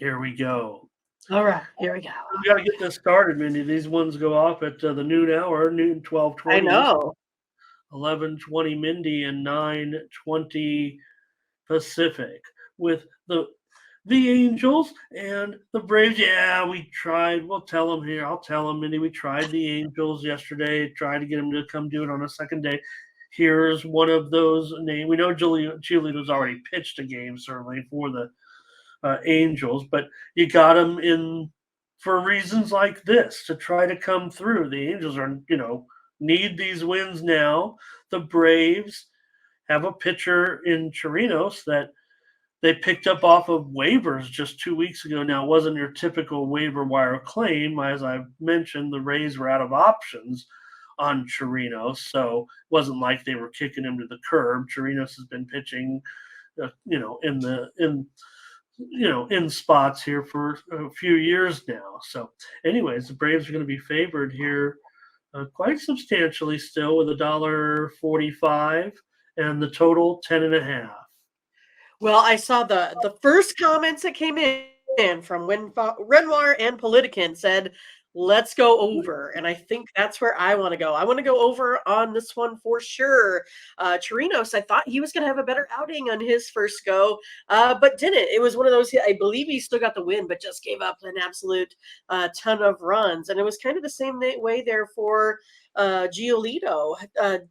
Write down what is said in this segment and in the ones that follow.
Here we go. All right, here we go. We got to get this started, Mindy. These ones go off at the noon hour, noon I 12:20 East, know. 11:20 Mindy, and 9:20 Pacific. With the Angels and the Braves. Yeah, we tried. We'll tell them here. I'll tell them, Mindy. We tried the Angels yesterday. Tried to get them to come do it on a second day. Here's one of those names. We know Giolito's already pitched a game, certainly for the Angels, but you got them in for reasons like this to try to come through. The Angels are, need these wins now. The Braves have a pitcher in Chirinos that they picked up off of waivers just 2 weeks ago. Now, it wasn't your typical waiver wire claim. As I've mentioned, the Rays were out of options on Chirinos, so it wasn't like they were kicking him to the curb. Chirinos has been pitching, in spots here for a few years now. So, anyways, the Braves are going to be favored here quite substantially still with $1.45 and the total 10.5. Well, I saw the first comments that came in from Renoir and Politican said, let's go over. And I think that's where I want to go. I want to go over on this one for sure. Chirinos, I thought he was going to have a better outing on his first go, but didn't. It was one of those, I believe he still got the win, but just gave up an absolute ton of runs. And it was kind of the same way there for Giolito.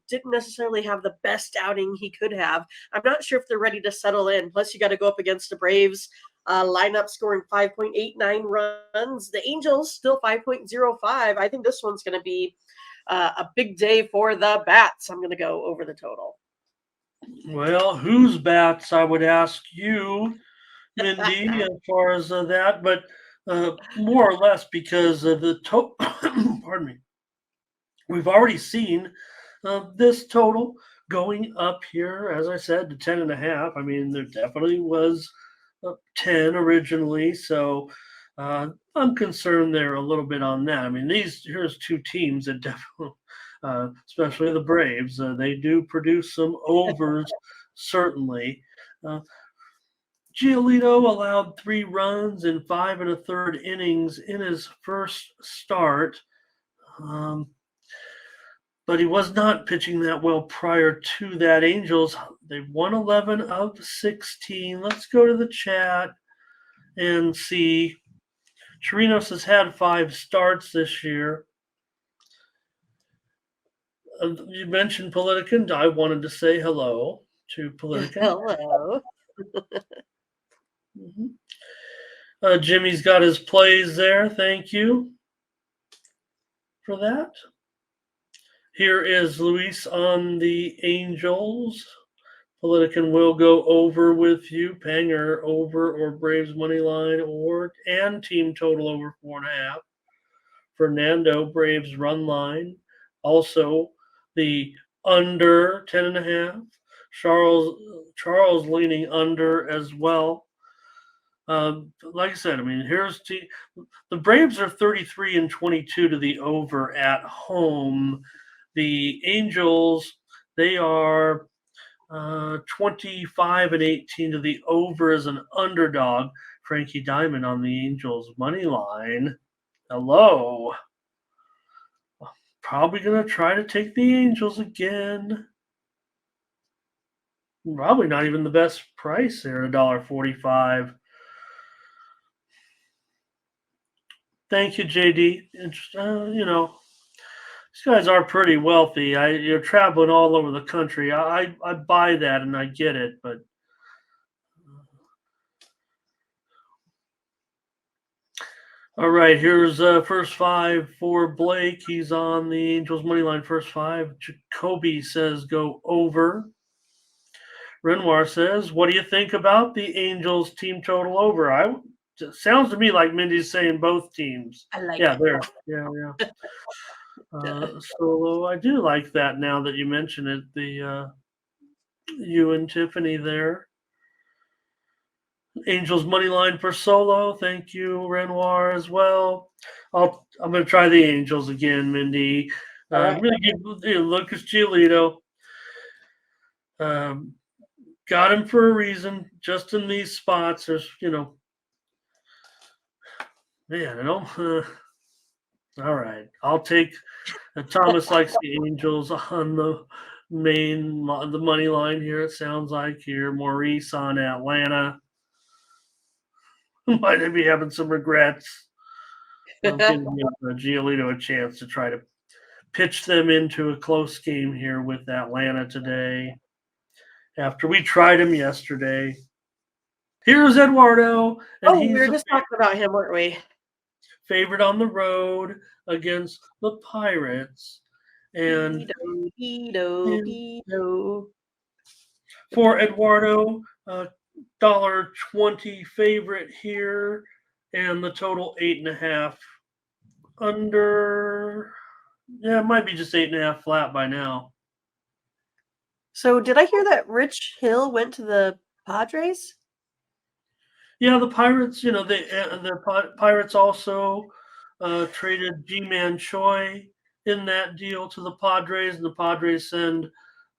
Didn't necessarily have the best outing he could have. I'm not sure if they're ready to settle in. Plus, you got to go up against the Braves lineup scoring 5.89 runs. The Angels still 5.05. I think this one's going to be a big day for the Bats. I'm going to go over the total. Well, whose bats, I would ask you, Mindy, as far as that, but more or less because of the total. Pardon me. We've already seen this total going up here, as I said, to 10.5. I mean, there definitely was 10 originally, so I'm concerned there a little bit on that. I mean, here's two teams that definitely, especially the Braves, they do produce some overs, certainly. Giolito allowed 3 runs in 5 1/3 innings in his first start. But he was not pitching that well prior to that. Angels, they've won 11 of 16. Let's go to the chat and see. Chirinos has had 5 starts this year. You mentioned Politican. I wanted to say hello to Politican. Hello. Jimmy's got his plays there. Thank you for that. Here is Luis on the Angels. Politican will go over with you. Panger over or Braves money line and team total over 4.5. Fernando Braves run line. Also the under 10.5. Charles leaning under as well. Like I said, I mean, the Braves are 33-22 to the over at home. The Angels, they are 25-18 to the over as an underdog. Frankie Diamond on the Angels money line. Hello. Probably going to try to take the Angels again. Probably not even the best price there, $1.45. Thank you, JD. These guys are pretty wealthy. You're traveling all over the country. I buy that and I get it, but all right. Here's first 5 for Blake. He's on the Angels money line. First 5. Jacoby says go over. Renoir says, "What do you think about the Angels team total over?" It sounds to me like Mindy's saying both teams. I like it. There. Yeah. Solo, I do like that now that you mention it. The you and Tiffany there. Angels money line for Solo. Thank you, Renoir, as well. I'm going to try the Angels again, Mindy. I'm going to give Lucas Giolito. Got him for a reason. Just in these spots, there's Man, I don't. All right, I'll take. Thomas likes the Angels on the money line here. It sounds like here. Maurice on Atlanta. Might be having some regrets. I'm giving Giolito a chance to try to pitch them into a close game here with Atlanta today. After we tried him yesterday. Here's Eduardo, and Oh, we he's were a just talking about him, weren't we? favorite on the road against the Pirates. And, Beto, Beto, and Beto. for Eduardo, $1.20 favorite here, and the total 8.5 under. Yeah, it might be just 8.5 flat by now. So did I hear that Rich Hill went to the Padres? Yeah, the Pirates. The Pirates also traded G-Man Choi in that deal to the Padres, and the Padres send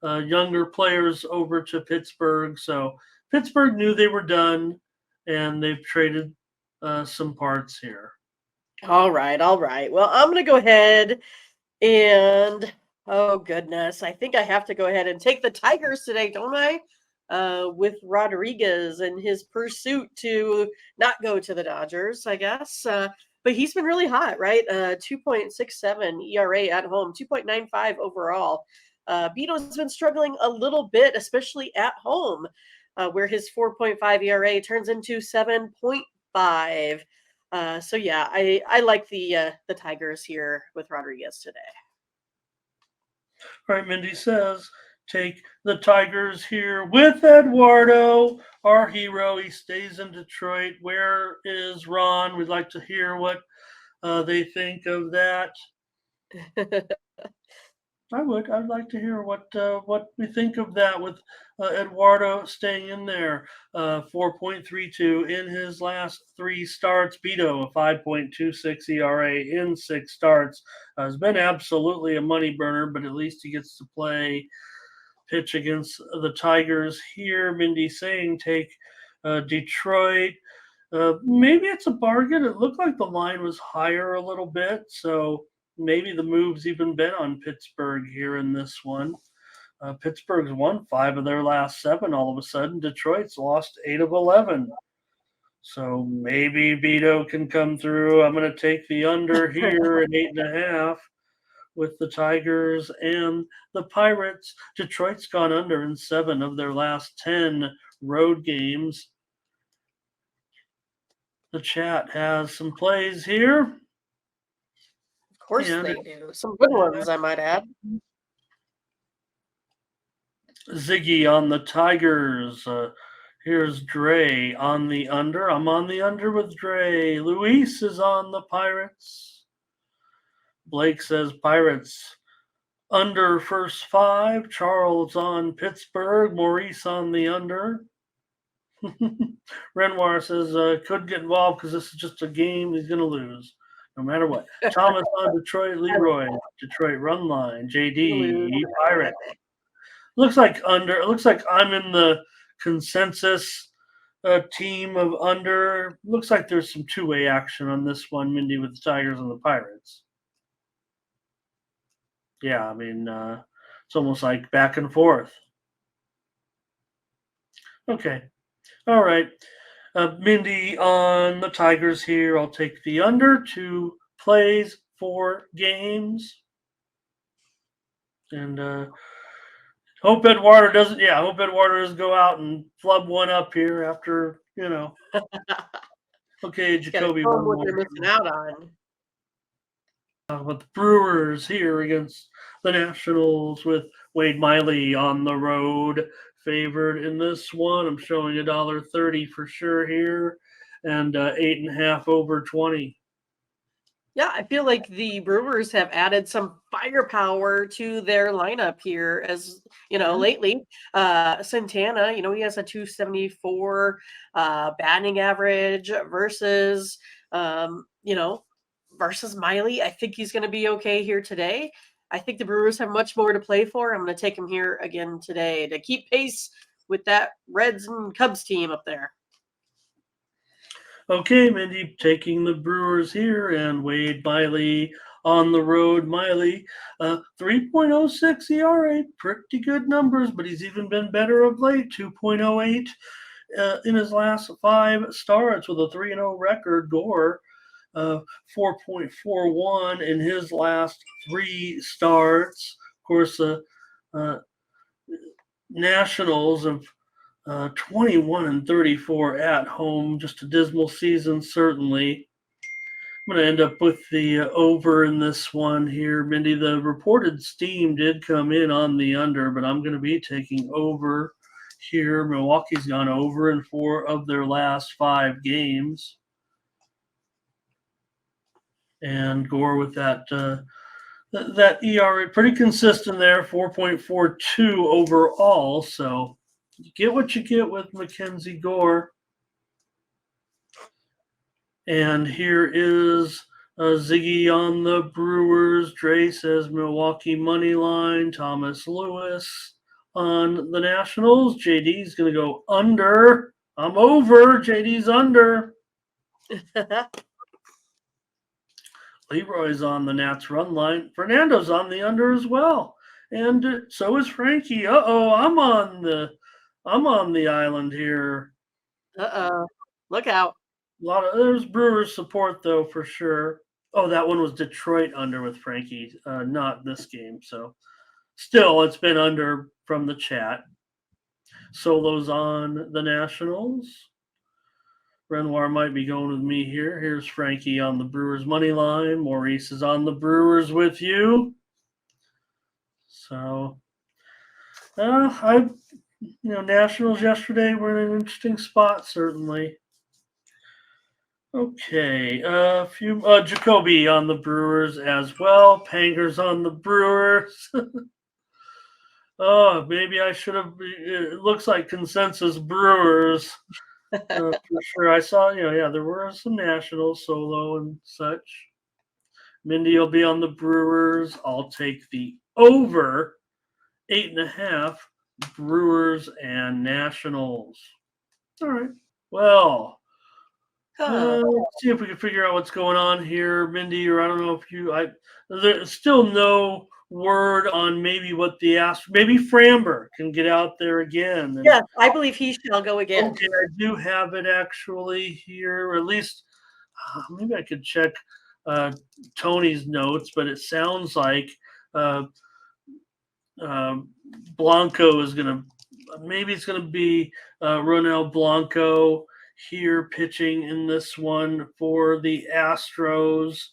younger players over to Pittsburgh. So Pittsburgh knew they were done, and they've traded some parts here. All right, all right. Well, I'm going to go ahead and, oh goodness, I think I have to go ahead and take the Tigers today, don't I? With Rodriguez and his pursuit to not go to the Dodgers, I guess. But he's been really hot, right? 2.67 ERA at home, 2.95 overall. Beto's been struggling a little bit, especially at home, where his 4.5 ERA turns into 7.5. So yeah, I like the Tigers here with Rodriguez today. All right, Mindy says, take the Tigers here with Eduardo, our hero. He stays in Detroit. Where is Ron? We'd like to hear what they think of that. I would. I'd like to hear what we think of that with Eduardo staying in there. 4.32 in his last 3 starts. Beto, a 5.26 ERA in 6 starts. Has been absolutely a money burner, but at least he gets to pitch against the Tigers here. Mindy saying take Detroit. Maybe it's a bargain. It looked like the line was higher a little bit, so maybe the move's even been on Pittsburgh here in this one. Pittsburgh's won 5 of their last 7 all of a sudden. Detroit's lost 8 of 11. So maybe Beto can come through. I'm going to take the under here at 8.5 with the Tigers and the Pirates. Detroit's gone under in 7 of their last 10 road games. The chat has some plays here. Of course they do. Some good ones, I might add. Ziggy on the Tigers. Here's Dre on the under. I'm on the under with Dre. Luis is on the Pirates. Blake says Pirates under first 5. Charles on Pittsburgh. Maurice on the under. Renoir says could get involved because this is just a game he's going to lose no matter what. Thomas on Detroit. Leroy, Detroit run line. JD, Pirate. Looks like under. It looks like I'm in the consensus team of under. Looks like there's some two-way action on this one, Mindy, with the Tigers and the Pirates. Yeah, I mean, it's almost like back and forth. Okay. All right. Mindy on the Tigers here. I'll take the under 2 plays, 4 games. And hope Eduardo doesn't. Yeah, hope Eduardo doesn't go out and flub one up here after. Okay, Jacoby. What they're missing out on. With the Brewers here against the Nationals with Wade Miley on the road, favored in this one. I'm showing $1.30 for sure here, and 8.5 over 20. Yeah, I feel like the Brewers have added some firepower to their lineup here as, lately. Santana, he has a 274 batting average versus, versus Miley. I think he's going to be okay here today. I think the Brewers have much more to play for. I'm going to take him here again today to keep pace with that Reds and Cubs team up there. Okay, Mindy, taking the Brewers here and Wade Miley on the road. Miley, 3.06 ERA, pretty good numbers, but he's even been better of late. 2.08 in his last 5 starts with a 3-0 record. Gore, 4.41 in his last 3 starts. Of course, uh, Nationals of 21 and 34 at home. Just a dismal season, certainly. I'm going to end up with the over in this one here, Mindy. The reported steam did come in on the under, but I'm going to be taking over here. Milwaukee's gone over in 4 of their last 5 games. And Gore with that that ERA pretty consistent there, 4.42 overall. So you get what you get with Mackenzie Gore. And here is Ziggy on the Brewers. Dre says Milwaukee money line. Thomas Lewis on the Nationals. JD's going to go under. I'm over. JD's under. Leroy's on the Nats run line. Fernando's on the under as well. And so is Frankie. I'm on the island here. Look out. There's Brewers support though for sure. Oh, that one was Detroit under with Frankie, not this game. So still, it's been under from the chat. Solos on the Nationals. Renoir might be going with me here. Here's Frankie on the Brewers money line. Maurice is on the Brewers with you. So, Nationals yesterday were in an interesting spot, certainly. Okay, a few Jacoby on the Brewers as well. Panger's on the Brewers. Oh, maybe I should have. It looks like consensus Brewers for sure. I saw, there were some Nationals solo and such. Mindy will be on the Brewers. I'll take the over 8.5 Brewers and Nationals. All right. Well. Let's see if we can figure out what's going on here, Mindy. Or I don't know if there's still no word on maybe what maybe Framber can get out there again. Yes, I believe he shall go again. Okay, I do have it actually here, or at least maybe I could check Tony's notes, but it sounds like Blanco is going to. Maybe it's going to be Ronel Blanco here pitching in this one for the Astros.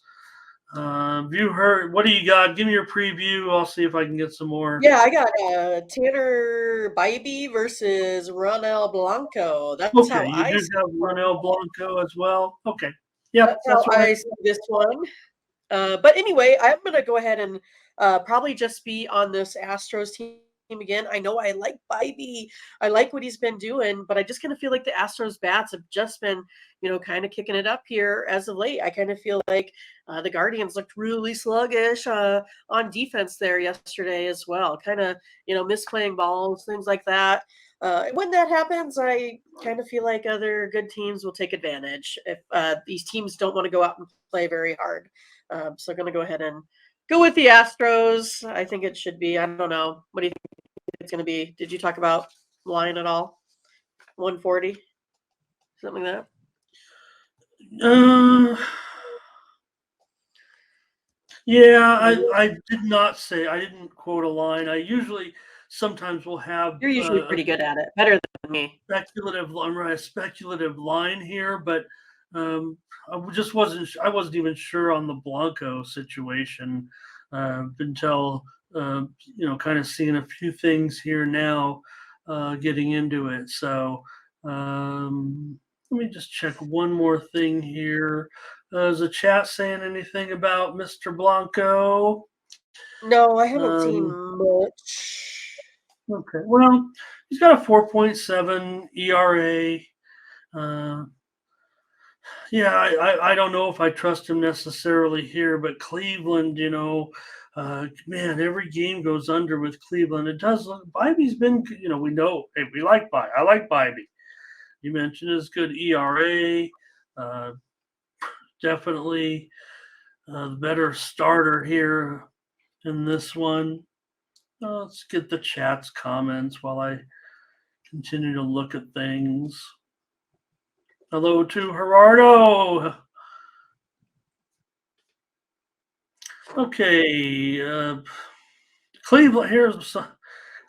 Have you heard? What do you got? Give me your preview. I'll see if I can get some more. Yeah, I got Tanner Bybee versus Ronel Blanco. That's okay, how you do have Ronel Blanco as well. Okay, yeah, that's how I see this one. But anyway, I'm going to go ahead and probably just be on this Astros team again. I know I like Bybee. I like what he's been doing, but I just kind of feel like the Astros bats have just been, kind of kicking it up here as of late. I kind of feel like the Guardians looked really sluggish on defense there yesterday as well. Kind of, misplaying balls, things like that. When that happens, I kind of feel like other good teams will take advantage if these teams don't want to go out and play very hard. So I'm going to go ahead and go with the Astros. I think it should be. I don't know. What do you think it's going to be? Did you talk about line at all? 140? Something like that? Yeah, I did not say. I didn't quote a line. I usually sometimes will have. You're usually pretty good at it. Better than me. I'm right, a speculative line here, but I wasn't even sure on the Blanco situation until kind of seeing a few things here now, getting into it. So let me just check one more thing here. Is the chat saying anything about Mr. Blanco? No, I haven't seen much. Okay, well, he's got a 4.7 ERA. Yeah, I don't know if I trust him necessarily here, but Cleveland, man, every game goes under with Cleveland. It does look. Bybee's been, we know. Hey, we like Bybee. I like Bybee. You mentioned his good ERA. Definitely the better starter here in this one. Let's get the chat's comments while I continue to look at things. Hello to Gerardo. Okay, Cleveland. Here's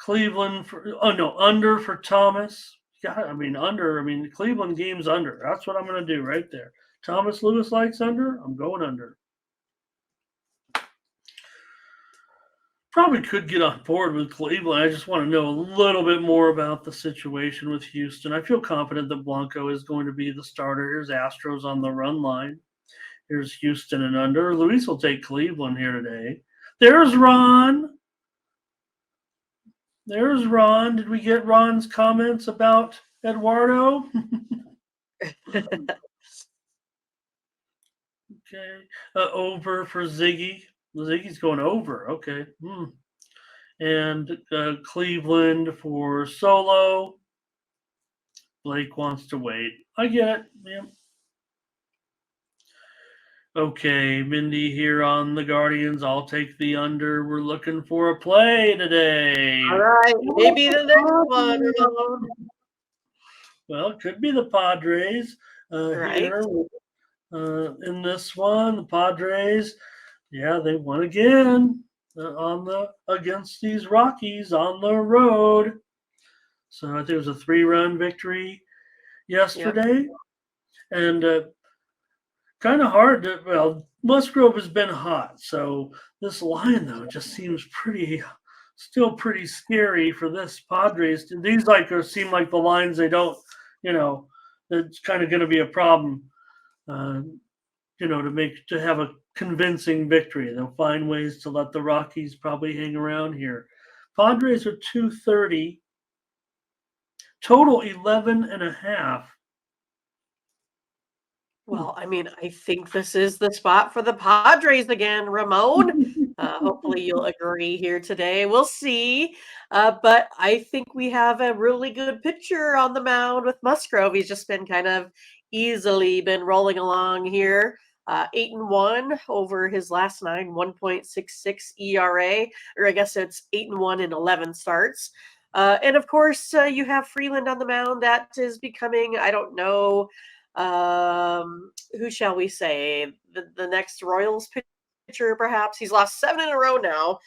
Cleveland for under for Thomas. Yeah, under. Cleveland game's under. That's what I'm going to do right there. Thomas Lewis likes under. I'm going under. Probably could get on board with Cleveland. I just want to know a little bit more about the situation with Houston. I feel confident that Blanco is going to be the starter. Here's Astros on the run line. Here's Houston and under. Luis will take Cleveland here today. There's Ron. There's Ron. Did we get Ron's comments about Eduardo? Okay. Over for Ziggy. Ziggy's going over. Okay. And Cleveland for Solo. Blake wants to wait. I get it. Yeah. Okay, Mindy here on the Guardians. I'll take the under. We're looking for a play today. All right. Maybe the next one. Well, it could be the Padres. Right. Here in this one, the Padres, yeah, they won again against these Rockies on the road. So I think it was a 3-run victory yesterday, and kind of hard to. Well, Musgrove has been hot, so this line though just seems still pretty scary for this Padres. These seem like the lines they don't, it's kind of going to be a problem. To have a convincing victory. They'll find ways to let the Rockies probably hang around here. Padres are 230. Total 11.5. Well, I think this is the spot for the Padres again, Ramon. Hopefully you'll agree here today. We'll see. But I think we have a really good pitcher on the mound with Musgrove. He's just been kind of easily been rolling along here. 8-1 over his last 9, 1.66 ERA, or I guess it's 8-1 in 11 starts. And of course, you have Freeland on the mound. That is becoming, I don't know, who shall we say, the next Royals pitcher, perhaps. He's lost 7 in a row now.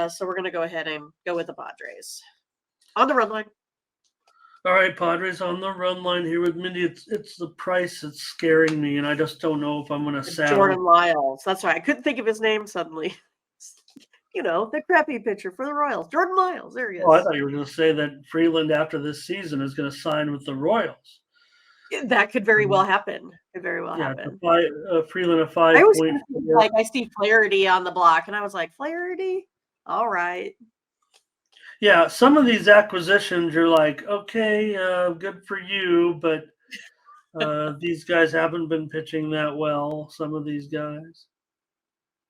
So we're going to go ahead and go with the Padres on the run line. All right, Padres on the run line here with Mindy. It's the price that's scaring me, and I just don't know if I'm going to saddle. Jordan Lyles. That's right. I couldn't think of his name suddenly. The crappy pitcher for the Royals. Jordan Lyles. There he is. Oh, I thought you were going to say that Freeland after this season is going to sign with the Royals. That could very well happen. Could very well happen. Freeland a 5 point. I see Flaherty on the block, and I was like, Flaherty? All right. Yeah, some of these acquisitions, you're like, okay, good for you, but these guys haven't been pitching that well, some of these guys.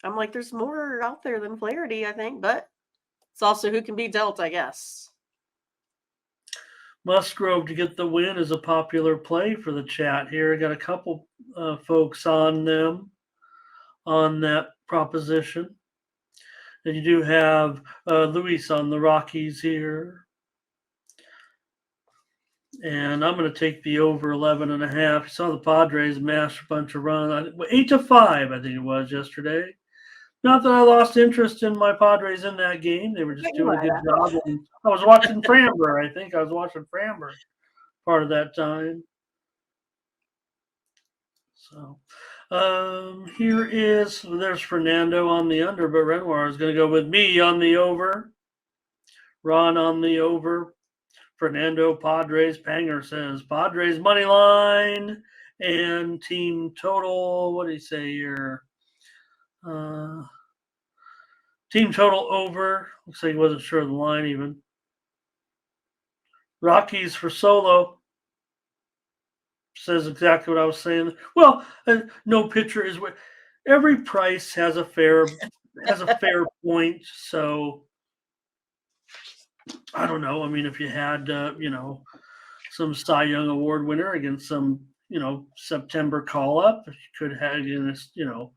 I'm like, there's more out there than Flaherty, I think, but it's also who can be dealt, I guess. Musgrove to get the win is a popular play for the chat here. I got a couple folks on that proposition. And you do have Luis on the Rockies here. And I'm going to take the over 11.5. You saw the Padres mash a bunch of runs. 8-5, I think it was yesterday. Not that I lost interest in my Padres in that game. They were just doing a good job. And I was watching Framber. I think I was watching Framber part of that time. So there's Fernando on the under, but Renoir is going to go with me on the over. Ron on the over. Fernando Padres. Panger says Padres money line and team total. What do you say here? Team total over. Looks like he wasn't sure of the line even. Rockies for Solo. Says exactly what I was saying. Well, no pitcher is. Every price has a fair point. So I don't know. If you had some Cy Young Award winner against some September call up. Could have against, the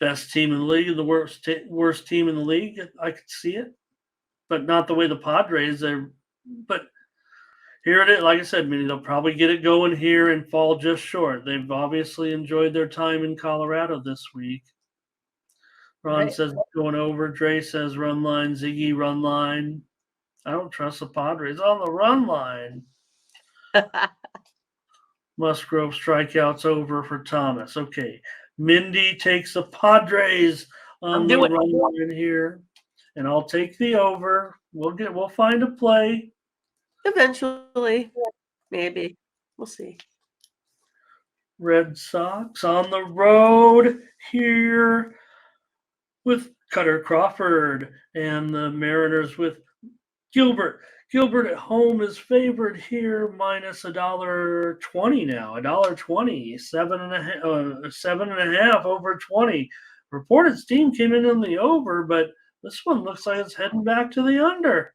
best team in the league, the worst team in the league. I could see it, but not the way the Padres are. But here it is. Like I said, Minnie, they'll probably get it going here and fall just short. They've obviously enjoyed their time in Colorado this week. Ron says it's going over. Dre says run line. Ziggy run line. I don't trust the Padres on the run line. Musgrove strikeouts over for Thomas. Okay. Mindy takes the Padres on the run line here. And I'll take the over. We'll find a play. Eventually. Maybe. We'll see. Red Sox on the road here with Cutter Crawford, and the Mariners with Gilbert. Gilbert at home is favored here minus $1.20 now. $1.20, 7.5 over 20. Reported steam came in on the over, but this one looks like it's heading back to the under.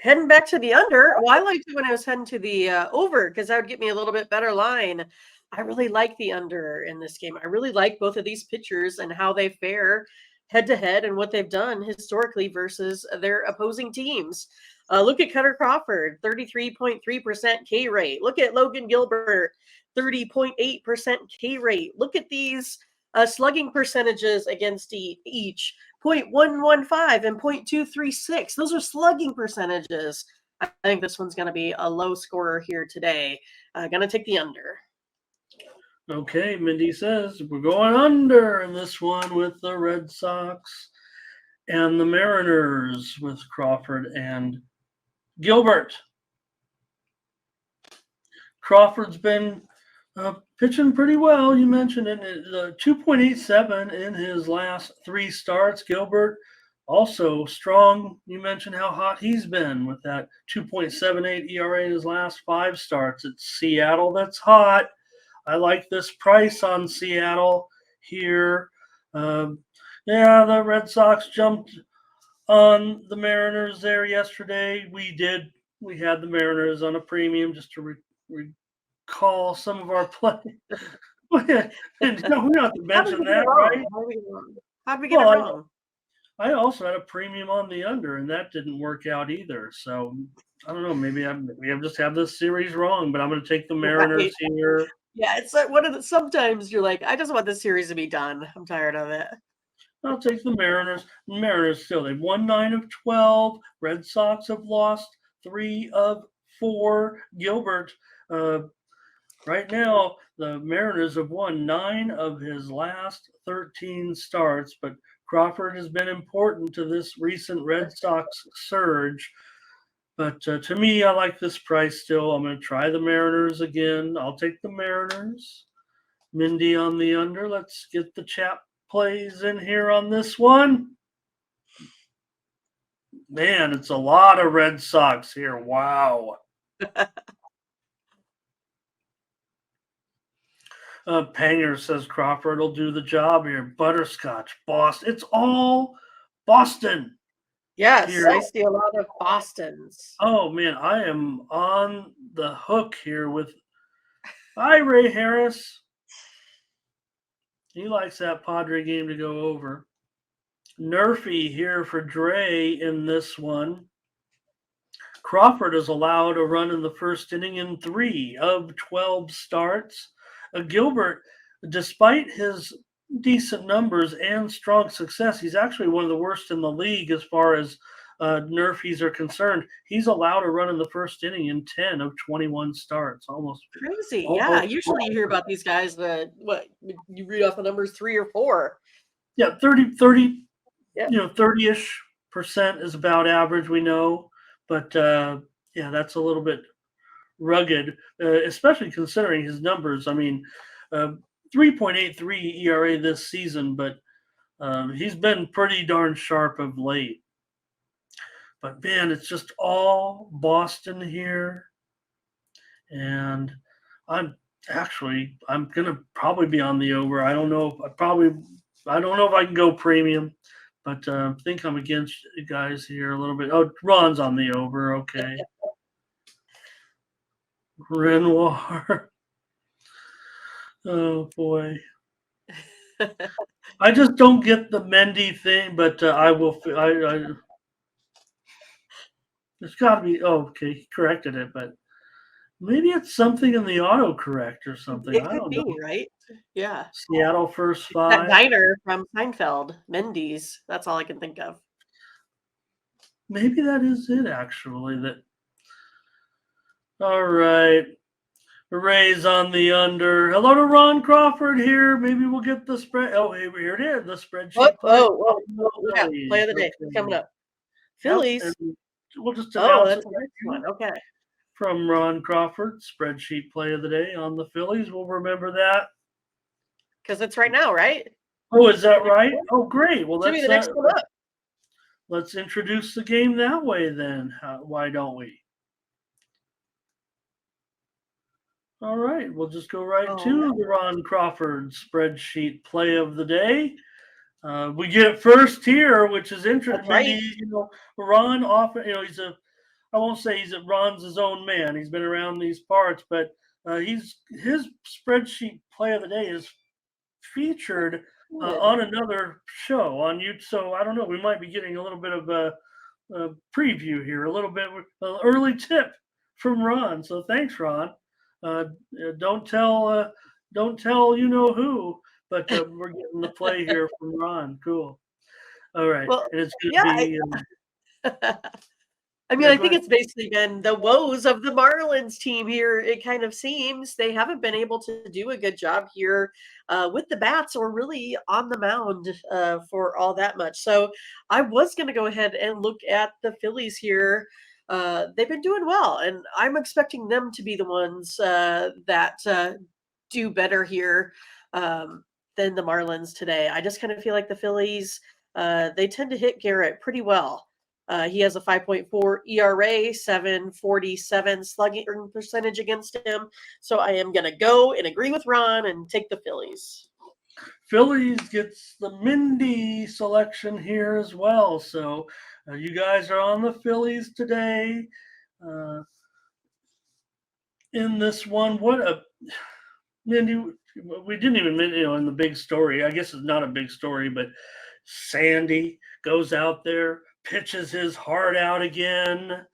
Heading back to the under. Well, I liked it when I was heading to the over because that would get me a little bit better line. I really like the under in this game. I really like both of these pitchers and how they fare head to head and what they've done historically versus their opposing teams. Look at Cutter Crawford, 33.3% K rate. Look at Logan Gilbert, 30.8% K rate. Look at these slugging percentages against each. 0.115 and 0.236. Those are slugging percentages. I think this one's going to be a low scorer here today. Going to take the under. Okay, Mindy says we're going under in this one with the Red Sox and the Mariners with Crawford and Gilbert. Crawford's been pitching pretty well. You mentioned it. 2.87 in his last 3 starts. Gilbert also strong. You mentioned how hot he's been with that 2.78 ERA in his last 5 starts. It's Seattle that's hot. I like this price on Seattle here. The Red Sox jumped on the Mariners there yesterday. We had the Mariners on a premium just to recall some of our play. We don't have to mention that, right? How did we get it wrong? I also had a premium on the under, and that didn't work out either. So I don't know. Maybe I just have this series wrong, but I'm going to take the Mariners here. Yeah, it's like sometimes you're like, I just want this series to be done. I'm tired of it. I'll take the Mariners. Mariners still, they've won 9 of 12. Red Sox have lost 3 of 4. Gilbert, right now, the Mariners have won 9 of his last 13 starts, but Crawford has been important to this recent Red Sox surge. But to me, I like this price still. I'm going to try the Mariners again. I'll take the Mariners. Mindy on the under. Let's get the chat plays in here on this one. Man, it's a lot of Red Sox here. Wow. Panger says Crawford will do the job here. Butterscotch, Boston. It's all Boston. Yes, here. I see a lot of Bostons. Oh, man, I am on the hook here with Ray Harris. He likes that Padre game to go over. Nerfy here for Dre in this one. Crawford is allowed a run in the first inning in 3 of 12 starts. Gilbert, despite his decent numbers and strong success, he's actually one of the worst in the league as far as Nerfies are concerned. He's allowed a run in the first inning in 10 of 21 starts. Almost crazy. Yeah, usually you hear about these guys that you read off the numbers 3 or 4. Yeah, 30 yeah. 30-ish% is about average, we know. But that's a little bit rugged, especially considering his numbers. I mean, 3.83 ERA this season, but he's been pretty darn sharp of late. But, man, it's just all Boston here. And I'm going to probably be on the over. I don't know if I can go premium, but I think I'm against you guys here a little bit. Oh, Ron's on the over. Okay. Renoir. Oh boy. I just don't get the Mindy thing, but I will. It's got to be. Oh, okay, he corrected it, but maybe it's something in the autocorrect or something. It I could don't know. be, right? Yeah. Seattle first That five. diner from Seinfeld, Mindy's. That's all I can think of. Maybe that is it. Actually, that. All right. Rays on the under. Hello to Ron Crawford here. Maybe we'll get the spread. Oh, here it is. The Oh, spreadsheet play. oh, oh, yeah. Play Phillies. of the day. It's coming Okay. up. Yep. Phillies. And we'll just Oh, announce it that's a right nice here one. Okay. from Ron Crawford. Spreadsheet play of the day on the Phillies. We'll remember that. Because it's right now, right? Oh, is that The next right? one? Oh, great. Well, Should be the next one up. let's introduce the game that way then. Why don't we? All right, we'll just go right Oh, to the Ron Crawford spreadsheet play of the day. We get it first here, which is that's interesting. Mindy, right. Ron often, I won't say Ron's his own man. He's been around these parts, but his spreadsheet play of the day is featured Good. on another show on YouTube. So I don't know. We might be getting a little bit of a preview here, a little bit an early tip from Ron. So thanks, Ron. Uh, don't tell, don't tell you know who, but we're getting the play here from Ron. Cool. All right, Well, and it's going to yeah. be. I mean, Yeah, I go think ahead. it's basically been the woes of the Marlins team here. It kind of seems they haven't been able to do a good job here with the bats or really on the mound for all that much. So I was going to go ahead and look at the Phillies here. They've been doing well, and I'm expecting them to be the ones that do better here than the Marlins today. I just kind of feel like the Phillies, they tend to hit Garrett pretty well. He has a 5.4 ERA, 747 slugging percentage against him. So I am going to go and agree with Ron and take the Phillies. Phillies gets the Mindy selection here as well. So you guys are on the Phillies today. Uh, in this one, what a Mindy. We didn't even in the big story. I guess it's not a big story, but Sandy goes out there, pitches his heart out again.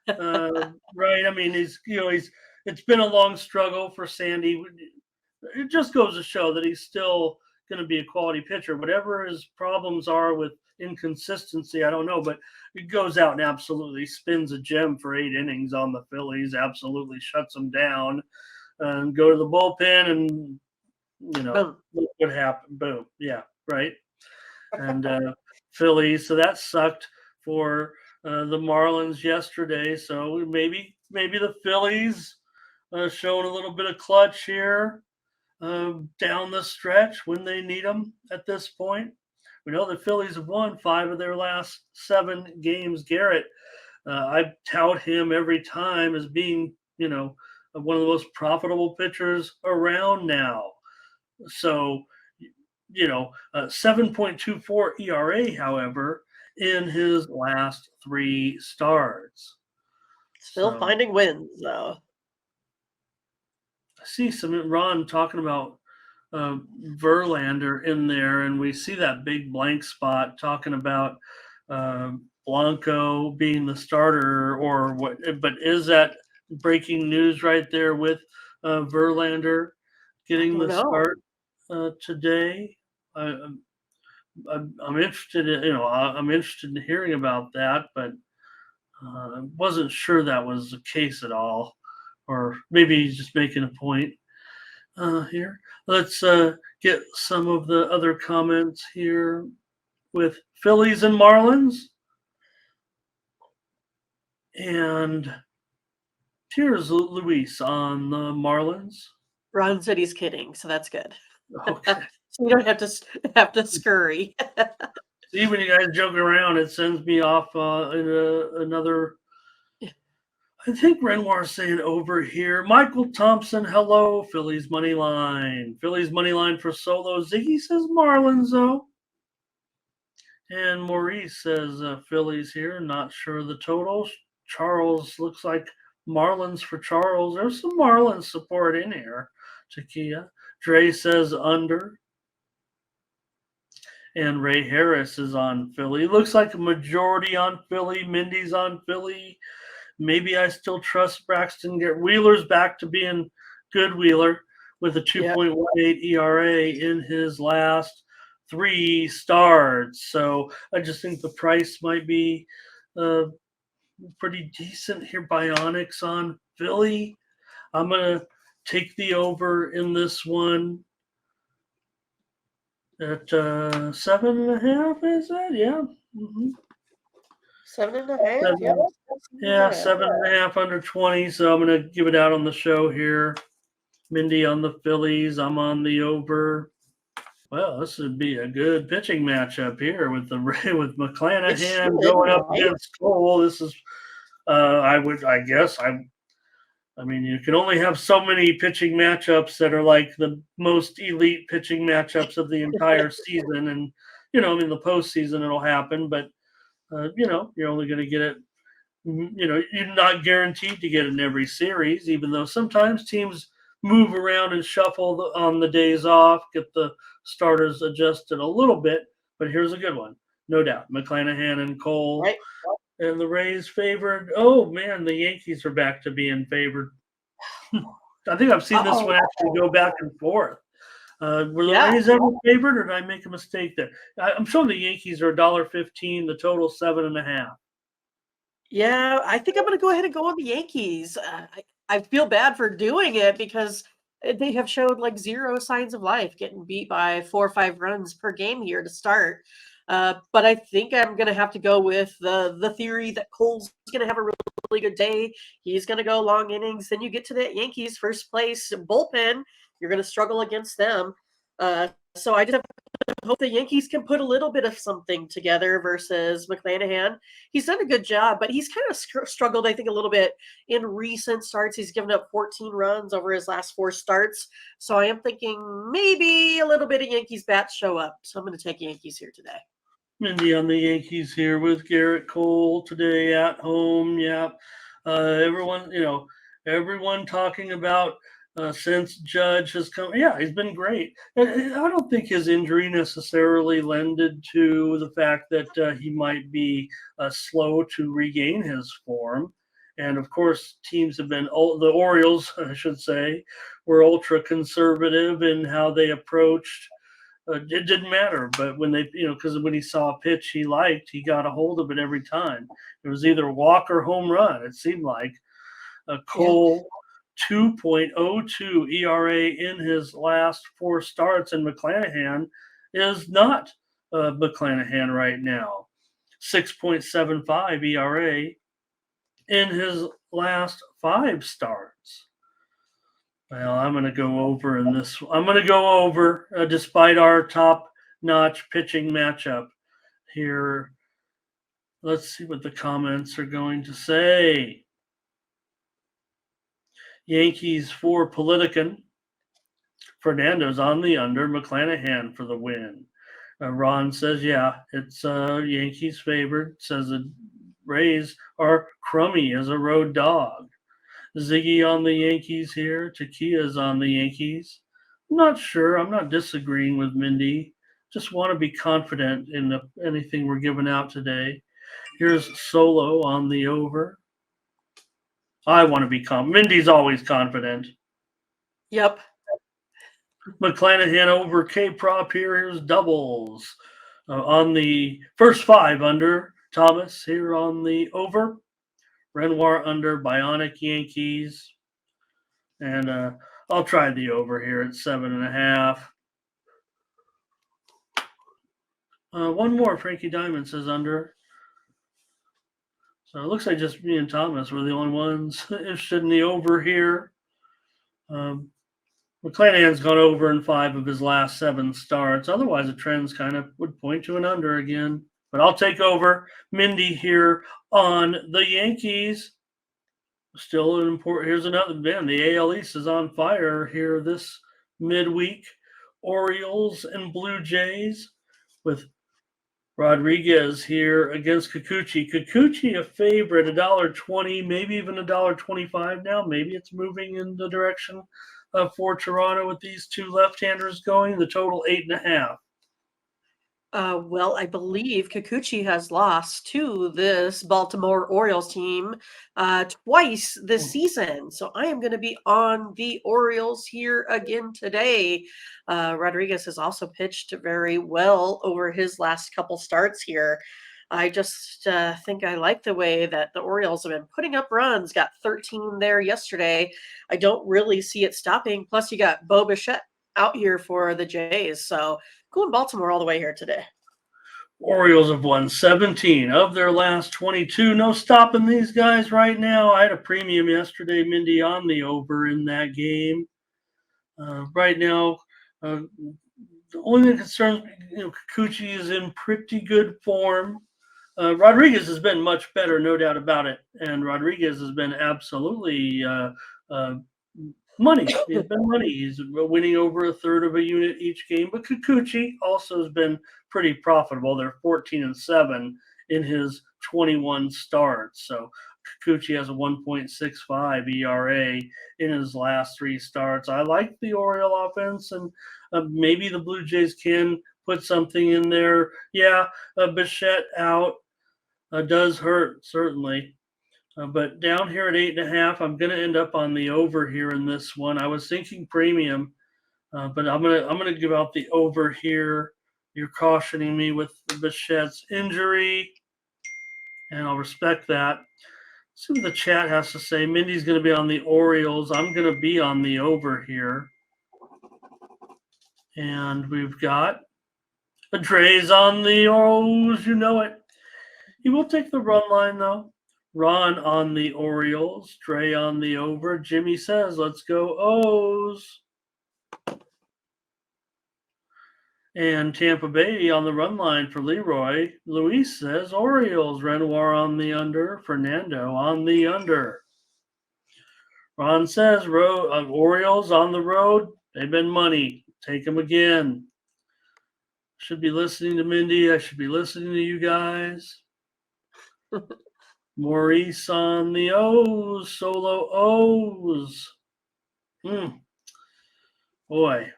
Right? I mean, he's. It's been a long struggle for Sandy. It just goes to show that he's still going to be a quality pitcher. Whatever his problems are with inconsistency, I don't know, but he goes out and absolutely spins a gem for 8 innings on the Phillies. Absolutely shuts them down, and go to the bullpen, and Boom. look what happened. Boom. Yeah. Right. And Phillies. So that sucked for the Marlins yesterday. So maybe the Phillies showing a little bit of clutch here down the stretch when they need them at this point. We know the Phillies have won 5 of their last 7 games. Garrett, I tout him every time as being, one of the most profitable pitchers around now. So, 7.24 ERA, however, in his last 3 starts. Still So finding wins, though. I see some Ron talking about Verlander in there, and we see that big blank spot talking about Blanco being the starter or what. But is that breaking news right there with Verlander I getting don't the know. start today? I'm interested in I'm interested in hearing about that, but I wasn't sure that was the case at all, or maybe he's just making a point here. Let's get some of the other comments here with Phillies and Marlins. And here's Luis on the Marlins. Ron said he's kidding, so that's good. Okay. So you don't have to scurry. See, when you guys joke around, it sends me off in another. I think Renoir's saying over here. Michael Thompson, hello. Phillies money line. Phillies money line for Solo. Ziggy says Marlins, though. And Maurice says Phillies here. Not sure the totals. Charles looks like Marlins for Charles. There's some Marlins support in here. Takia. Dre says under. And Ray Harris is on Philly. Looks like a majority on Philly. Mindy's on Philly. Maybe I still trust Braxton. Get Wheeler's back to being good Wheeler with a 2.18 ERA in his last 3 starts. So I just think the price might be pretty decent here. Bionics on Philly. I'm going to take the over in this one at 7.5. Is that? Yeah. Mm-hmm. 7.5. Yep. Yeah, 7.5 under 20. So I'm going to give it out on the show here. Mindy on the Phillies. I'm on the over. Well, this would be a good pitching matchup here with with McClanahan going up against Cole. This is, I mean, you can only have so many pitching matchups that are like the most elite pitching matchups of the entire season. And, in the postseason it'll happen, but, you're only going to get it. You're not guaranteed to get it in every series, even though sometimes teams move around and shuffle on the days off, get the starters adjusted a little bit. But here's a good one, no doubt. McClanahan and Cole. Right. And the Rays favored. Oh, man, the Yankees are back to being favored. I think I've seen this one actually go back and forth. Were the Rays ever favored, or did I make a mistake there? I'm showing the Yankees are $1.15, the total 7.5. Yeah, I think I'm going to go ahead and go on the Yankees. I feel bad for doing it because they have showed like zero signs of life, getting beat by 4 or 5 runs per game here to start. But I think I'm going to have to go with the theory that Cole's going to have a really good day. He's going to go long innings. Then you get to that Yankees first place bullpen. You're going to struggle against them. So I just have hope the Yankees can put a little bit of something together versus McClanahan. He's done a good job, but he's kind of struggled, I think, a little bit in recent starts. He's given up 14 runs over his last 4 starts. So I am thinking maybe a little bit of Yankees bats show up. So I'm going to take Yankees here today. Mindy on the Yankees here with Garrett Cole today at home. Yeah. Everyone talking about since Judge has come. Yeah, he's been great. And I don't think his injury necessarily lended to the fact that he might be slow to regain his form. And of course, teams have been, the Orioles, I should say, were ultra conservative in how they approached. It didn't matter, but when they, because when he saw a pitch he liked, he got a hold of it every time. It was either walk or home run, it seemed like. Cole, 2.02 ERA in his last 4 starts, and McClanahan is not McClanahan right now. 6.75 ERA in his last 5 starts. Well, I'm going to go over in this. I'm going to go over despite our top-notch pitching matchup here. Let's see what the comments are going to say. Yankees for Politican. Fernando's on the under. McClanahan for the win. Ron says, yeah, it's Yankees favored. Says the Rays are crummy as a road dog. Ziggy on the Yankees here. Takia's on the Yankees. I'm not sure. I'm not disagreeing with Mindy. Just want to be confident in anything we're giving out today. Here's Solo on the over. I want to be confident. Mindy's always confident. Yep. McClanahan over K-Prop here. Here's doubles. On the first 5 under. Thomas here on the over. Renoir under. Bionic Yankees. And I'll try the over here at 7.5. One more. Frankie Diamond says under. So it looks like just me and Thomas were the only ones interested in the over here. McClanahan's gone over in 5 of his last 7 starts. Otherwise, the trends kind of would point to an under again. But I'll take over. Mindy here on the Yankees. Still an important. Here's another. Man, the AL East is on fire here this midweek. Orioles and Blue Jays with Rodriguez here against Kikuchi. Kikuchi a favorite, $1.20, maybe even $1.25 now. Maybe it's moving in the direction for Toronto with these two left-handers going. The total 8.5. Well, I believe Kikuchi has lost to this Baltimore Orioles team twice this season. So I am going to be on the Orioles here again today. Rodriguez has also pitched very well over his last couple starts here. I just think I like the way that the Orioles have been putting up runs. Got 13 there yesterday. I don't really see it stopping. Plus, you got Bo Bichette out here for the Jays. So going Baltimore all the way here today. Orioles have won 17 of their last 22. No stopping these guys right now. I had a premium yesterday, Mindy, on the over in that game. Right now, the only thing that concerns me, Kikuchi is in pretty good form. Rodriguez has been much better, no doubt about it. And Rodriguez has been absolutely money. He's been money. He's winning over a third of a unit each game. But Kikuchi also has been pretty profitable. They're 14-7 in his 21 starts. So Kikuchi has a 1.65 ERA in his last 3 starts. I like the Oriole offense, and maybe the Blue Jays can put something in there. Yeah, Bichette out does hurt, certainly. But down here at 8.5, I'm going to end up on the over here in this one. I was thinking premium, but I'm gonna give out the over here. You're cautioning me with the Bichette's injury, and I'll respect that. Let's see what the chat has to say. Mindy's going to be on the Orioles. I'm going to be on the over here. And we've got Dre's on the Orioles. You know it. He will take the run line, though. Ron on the Orioles. Dre on the over. Jimmy says, let's go O's. And Tampa Bay on the run line for Leroy. Luis says Orioles. Renoir on the under. Fernando on the under. Ron says Orioles on the road. They've been money. Take them again. Should be listening to Mindy. I should be listening to you guys. Maurice on the O's. Solo O's. Boy.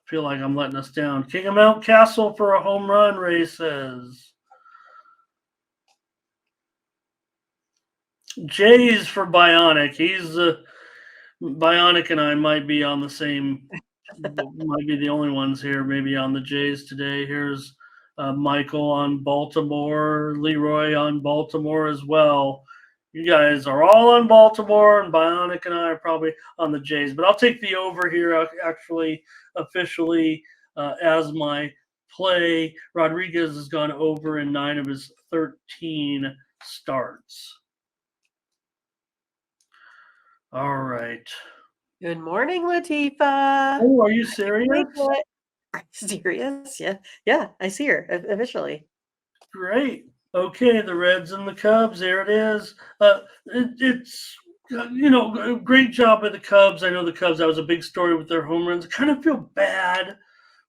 Feel like I'm letting us down. King of Mount Castle for a home run, Ray says. Jay's for Bionic. He's Bionic and I might be on the same, might be the only ones here, maybe on the Jays today. Here's Michael on Baltimore, Leroy on Baltimore as well. You guys are all on Baltimore, and Bionic and I are probably on the Jays. But I'll take the over here, actually, officially, as my play. Rodriguez has gone over in 9 of his 13 starts. All right. Good morning, Latifa. Oh, are you serious? Serious? Yeah. Yeah, I see her officially. Great. Okay, the Reds and the Cubs. There it is. It's great job by the Cubs. I know the Cubs. That was a big story with their home runs. I kind of feel bad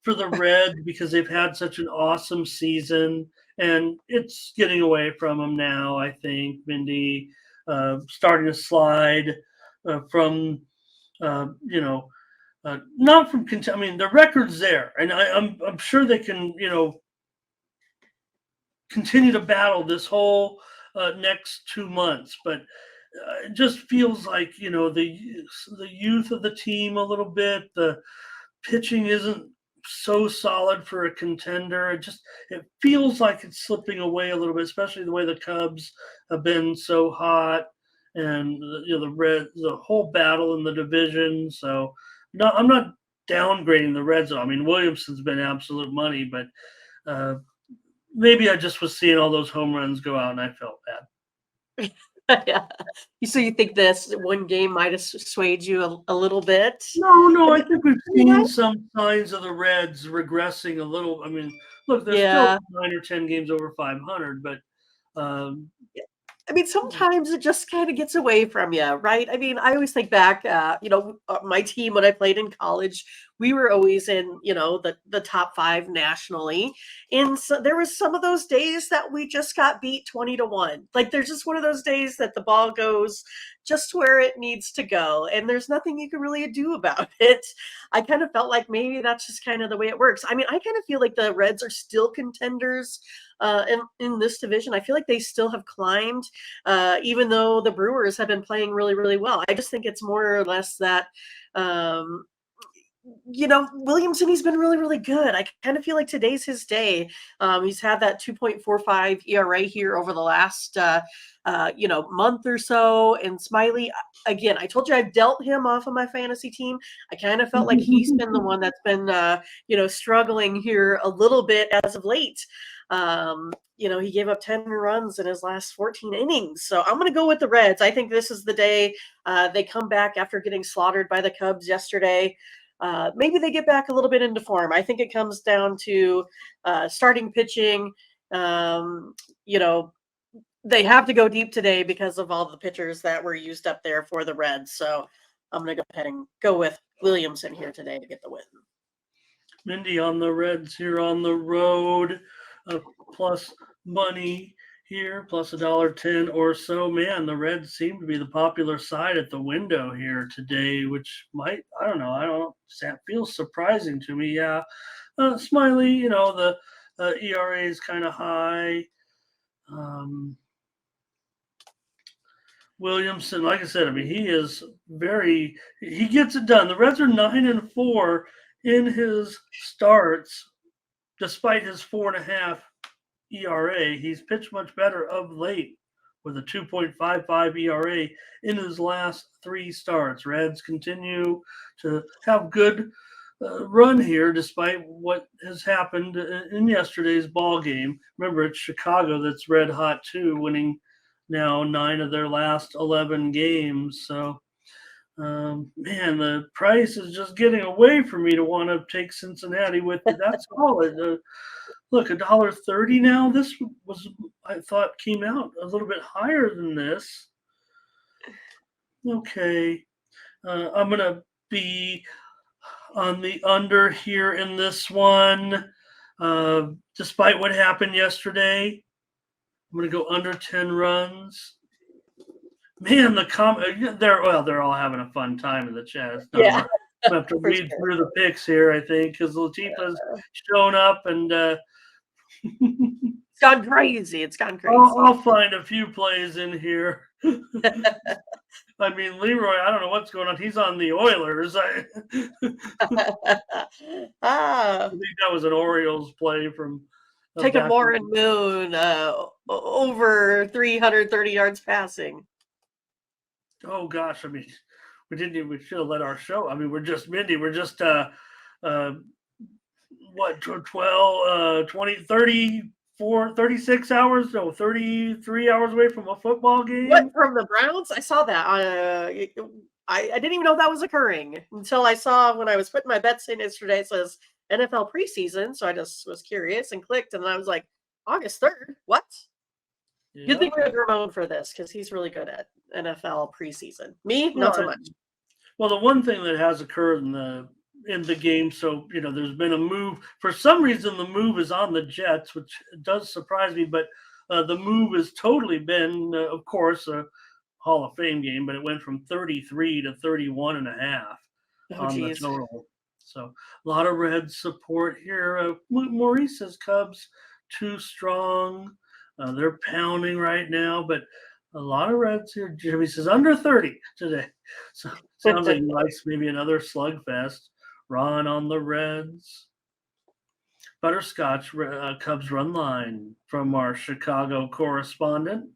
for the Reds because they've had such an awesome season, and it's getting away from them now. I think Mindy starting to slide from not from. I mean, the record's there, and I'm sure they can continue to battle this whole next 2 months, but it just feels like the youth of the team a little bit. The pitching isn't so solid for a contender. It feels like it's slipping away a little bit, especially the way the Cubs have been so hot, and the whole battle in the division. So no, I'm not downgrading the Reds. I mean, Williamson's been absolute money, but maybe I just was seeing all those home runs go out and I felt bad. Yeah. So you think this one game might have swayed you a little bit? No. I think we've seen some signs of the Reds regressing a little. I mean, look, there's still 9 or 10 games over 500, but I mean, sometimes it just kind of gets away from you, right? I mean, I always think back, my team when I played in college, we were always in, the top 5 nationally. And so there was some of those days that we just got beat 20-1. Like there's just one of those days that the ball goes just where it needs to go, and there's nothing you can really do about it. I kind of felt like maybe that's just kind of the way it works. I mean, I kind of feel like the Reds are still contenders in this division. I feel like they still have climbed, even though the Brewers have been playing really, really well. I just think it's more or less that, Williamson, he's been really, really good. I kind of feel like today's his day. He's had that 2.45 ERA here over the last, month or so. And Smiley, again, I told you I've dealt him off of my fantasy team. I kind of felt like he's been the one that's been, struggling here a little bit as of late. He gave up 10 runs in his last 14 innings. So I'm going to go with the Reds. I think this is the day they come back after getting slaughtered by the Cubs yesterday. Maybe they get back a little bit into form. I think it comes down to starting pitching. They have to go deep today because of all the pitchers that were used up there for the Reds. So I'm going to go ahead and go with Williamson here today to get the win. Mindy on the Reds here on the road, plus money here, plus $1.10 or so. Man, the Reds seem to be the popular side at the window here today, which might, that feels surprising to me. Yeah. Smiley, the ERA is kind of high. Williamson, like I said, I mean, he gets it done. The Reds are 9-4 in his starts, despite his 4.5 ERA. He's pitched much better of late with a 2.55 ERA in his last 3 starts. Reds continue to have good run here despite what has happened in yesterday's ball game. Remember, it's Chicago that's red hot too, winning now 9 of their last 11 games. So, the price is just getting away from me to want to take Cincinnati with me. That's solid. Look, $1.30 now. This was, I thought, came out a little bit higher than this. Okay. I'm going to be on the under here in this one. Despite what happened yesterday, I'm going to go under 10 runs. Man, they're all having a fun time in the chat. Yeah. I have to read through the picks here, I think, because Latifa's shown up and it's gone crazy. It's gone crazy. I'll find a few plays in here. I mean, Leroy, I don't know what's going on. He's on the Oilers. I think that was an Orioles play from taking Moore and Moon over 330 yards passing. Oh gosh, I mean, we should have let our show. I mean, we're just Mindy. We're just 20, 34, 36 hours, no, 33 hours away from a football game. What, from the Browns? I saw that. I didn't even know that was occurring until I saw when I was putting my bets in yesterday. It says NFL preseason, so I just was curious and clicked, and I was like, August 3rd? What? Yeah. You'd think we had Ramon for this because he's really good at NFL preseason. Me, not so much. Well, the one thing that has occurred in the game, so there's been a move. For some reason, the move is on the Jets, which does surprise me. But the move has totally been, of course, a Hall of Fame game, but it went from 33 to 31.5 on the total. So a lot of Red support here. Maurice says Cubs too strong. They're pounding right now, but a lot of Reds here. Jimmy says under 30 today. So sounds like he likes maybe another slugfest. Ron on the Reds. Butterscotch Cubs run line from our Chicago correspondent.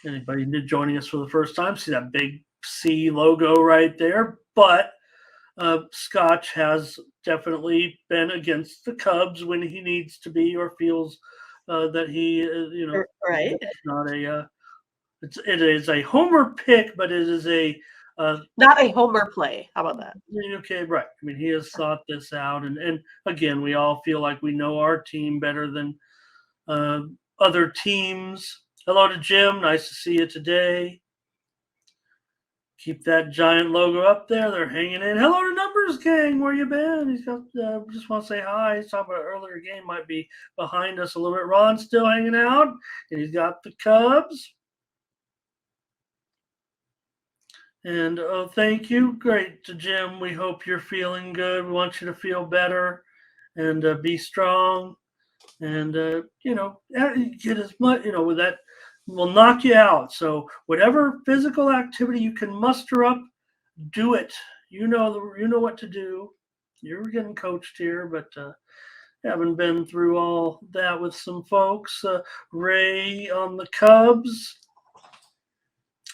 Anybody joining us for the first time? See that big C logo right there. But Scotch has definitely been against the Cubs when he needs to be or feels that he, right. It's not it is a homer pick, but it is a not a homer play. How about that? Okay, right. I mean, he has thought this out, and again, we all feel like we know our team better than other teams. Hello to Jim. Nice to see you today. Keep that giant logo up there. They're hanging in. Hello to Numbers Gang. Where you been? He's got. Just want to say hi. He's talking about an earlier game. Might be behind us a little bit. Ron's still hanging out, and he's got the Cubs. And thank you. Great to Jim. We hope you're feeling good. We want you to feel better and be strong. And get as much. With that will knock you out. So whatever physical activity you can muster up, do it. You know what to do. You're getting coached here, but haven't been through all that with some folks. Ray on the Cubs.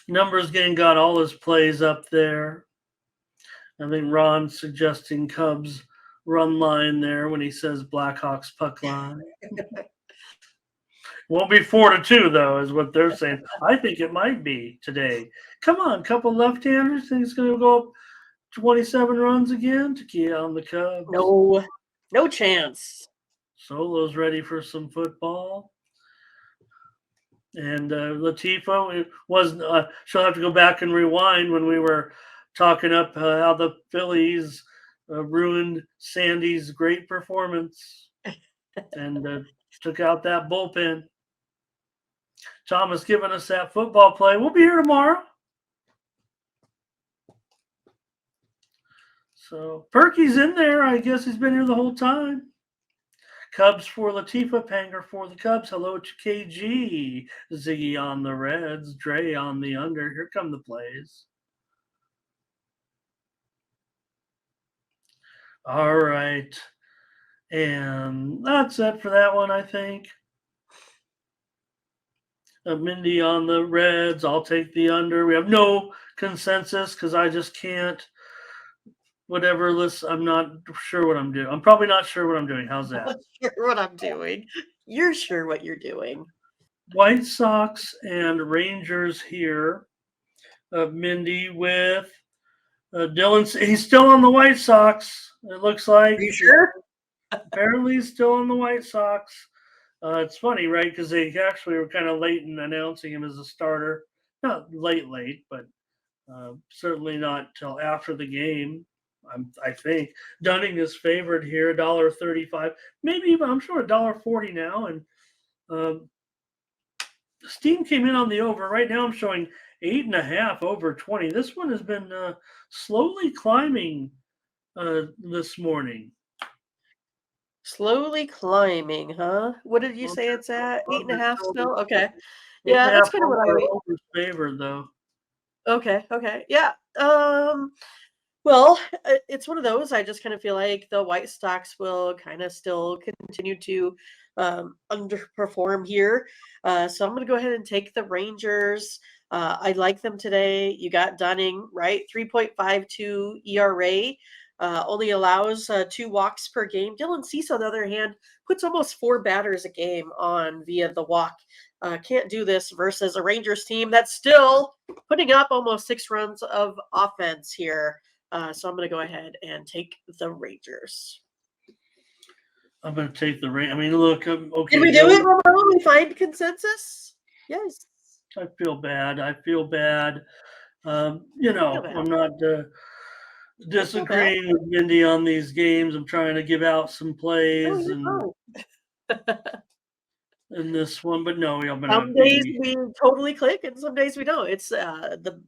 Numbers Gang got all his plays up there. I think Ron's suggesting Cubs run line there when he says Blackhawks puck line. Won't be 4-2 though, is what they're saying. I think it might be today. Come on, couple left-handers. Think it's going to go up 27 runs again to key on the Cubs. No chance. Solo's ready for some football. And Latifah wasn't. She'll have to go back and rewind when we were talking up how the Phillies ruined Sandy's great performance and took out that bullpen. Thomas giving us that football play. We'll be here tomorrow. So Perky's in there. I guess he's been here the whole time. Cubs for Latifah, Panger for the Cubs. Hello to KG. Ziggy on the Reds. Dre on the under. Here come the plays. All right. And that's it for that one, I think. Mindy on the Reds. I'll take the under. We have no consensus because I just can't. Whatever list, I'm not sure what I'm doing. I'm probably not sure what I'm doing. How's that? I'm not sure what I'm doing. You're sure what you're doing. White Sox and Rangers here. Mindy with Dylan. He's still on the White Sox. It looks like. Are you sure? Apparently, he's still on the White Sox. It's funny, right? Because they actually were kind of late in announcing him as a starter. Not late, but certainly not till after the game. I think Dunning is favored here, $1.35, maybe even I'm sure $1.40 now. And Steam came in on the over. Right now, I'm showing 8.5 over 20. This one has been slowly climbing this morning. Slowly climbing, huh? What did you say it's at? 8.5 still? Okay. Yeah, that's kind of what I over favored though. Okay. Yeah. Well, it's one of those. I just kind of feel like the White Sox will kind of still continue to underperform here. So I'm going to go ahead and take the Rangers. I like them today. You got Dunning, right? 3.52 ERA. Only allows 2 walks per game. Dylan Cease, on the other hand, puts almost 4 batters a game on via the walk. Can't do this versus a Rangers team that's still putting up almost 6 runs of offense here. So I'm going to go ahead and take the Rangers. I'm going to take the Rangers. I mean, look. Okay. Did we do it, Ramon? We find consensus? Yes. I feel bad. I'm not disagreeing with Mindy on these games. I'm trying to give out some plays in this one, but no, some days we totally click and some days we don't. It's the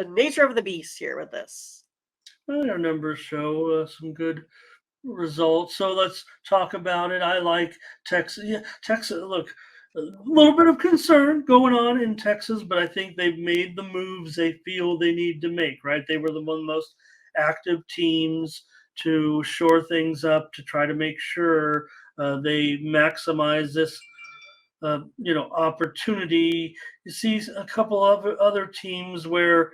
nature of the beast here with this. Our numbers show some good results, so let's talk about it. I like Texas. Yeah, Texas. Look, a little bit of concern going on in Texas, but I think they've made the moves they feel they need to make. Right, they were one of the most active teams to shore things up to try to make sure they maximize this opportunity. You see a couple of other teams where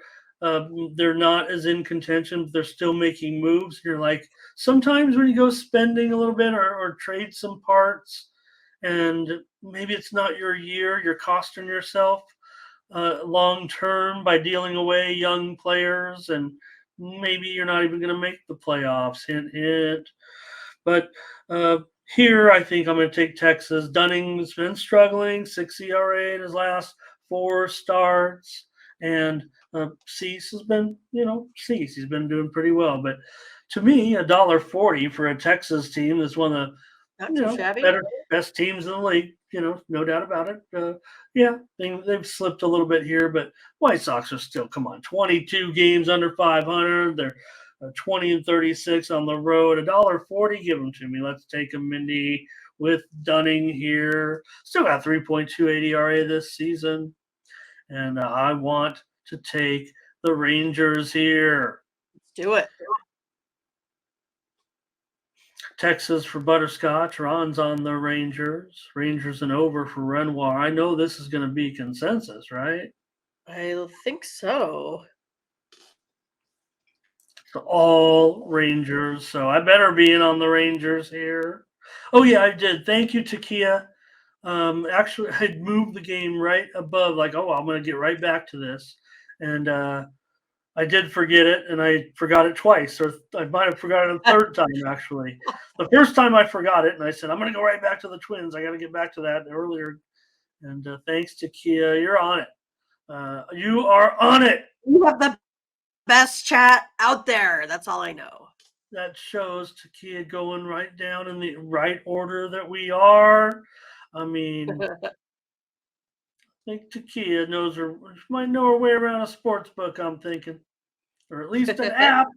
they're not as in contention, but they're still making moves. You're like, sometimes when you go spending a little bit or trade some parts, and maybe it's not your year, you're costing yourself long term by dealing away young players, and maybe you're not even going to make the playoffs. Hint, hint. But here, I think I'm going to take Texas. Dunning's been struggling, 6 ERA in his last 4 starts. And Cease has been, Cease. He's been doing pretty well. But to me, $1.40 for a Texas team that's one of Not the, too shabby. best teams in the league, no doubt about it. Yeah, they've slipped a little bit here, but White Sox are still, come on, 22 games under 500. They're 20-36 on the road. $1.40, give them to me. Let's take a Mindy with Dunning here. Still got 3.28 ERA this season. And I want to take the Rangers here. Let's do it. Texas for Butterscotch. Ron's on the Rangers. Rangers and over for Renoir. I know this is going to be consensus, right? I think so. So all Rangers. So I better be in on the Rangers here. Oh, yeah, I did. Thank you, Takia. Actually, I'd moved the game right above, like, I'm going to get right back to this. And I did forget it, and I forgot it twice, or I might have forgot it a third time, actually. The first time I forgot it, and I said, I'm going to go right back to the Twins. I got to get back to that earlier. And thanks to Kia, you're on it. You are on it. You have the best chat out there. That's all I know. That shows Takia going right down in the right order that we are. I mean, I think Takia might know her way around a sports book, I'm thinking. Or at least an app.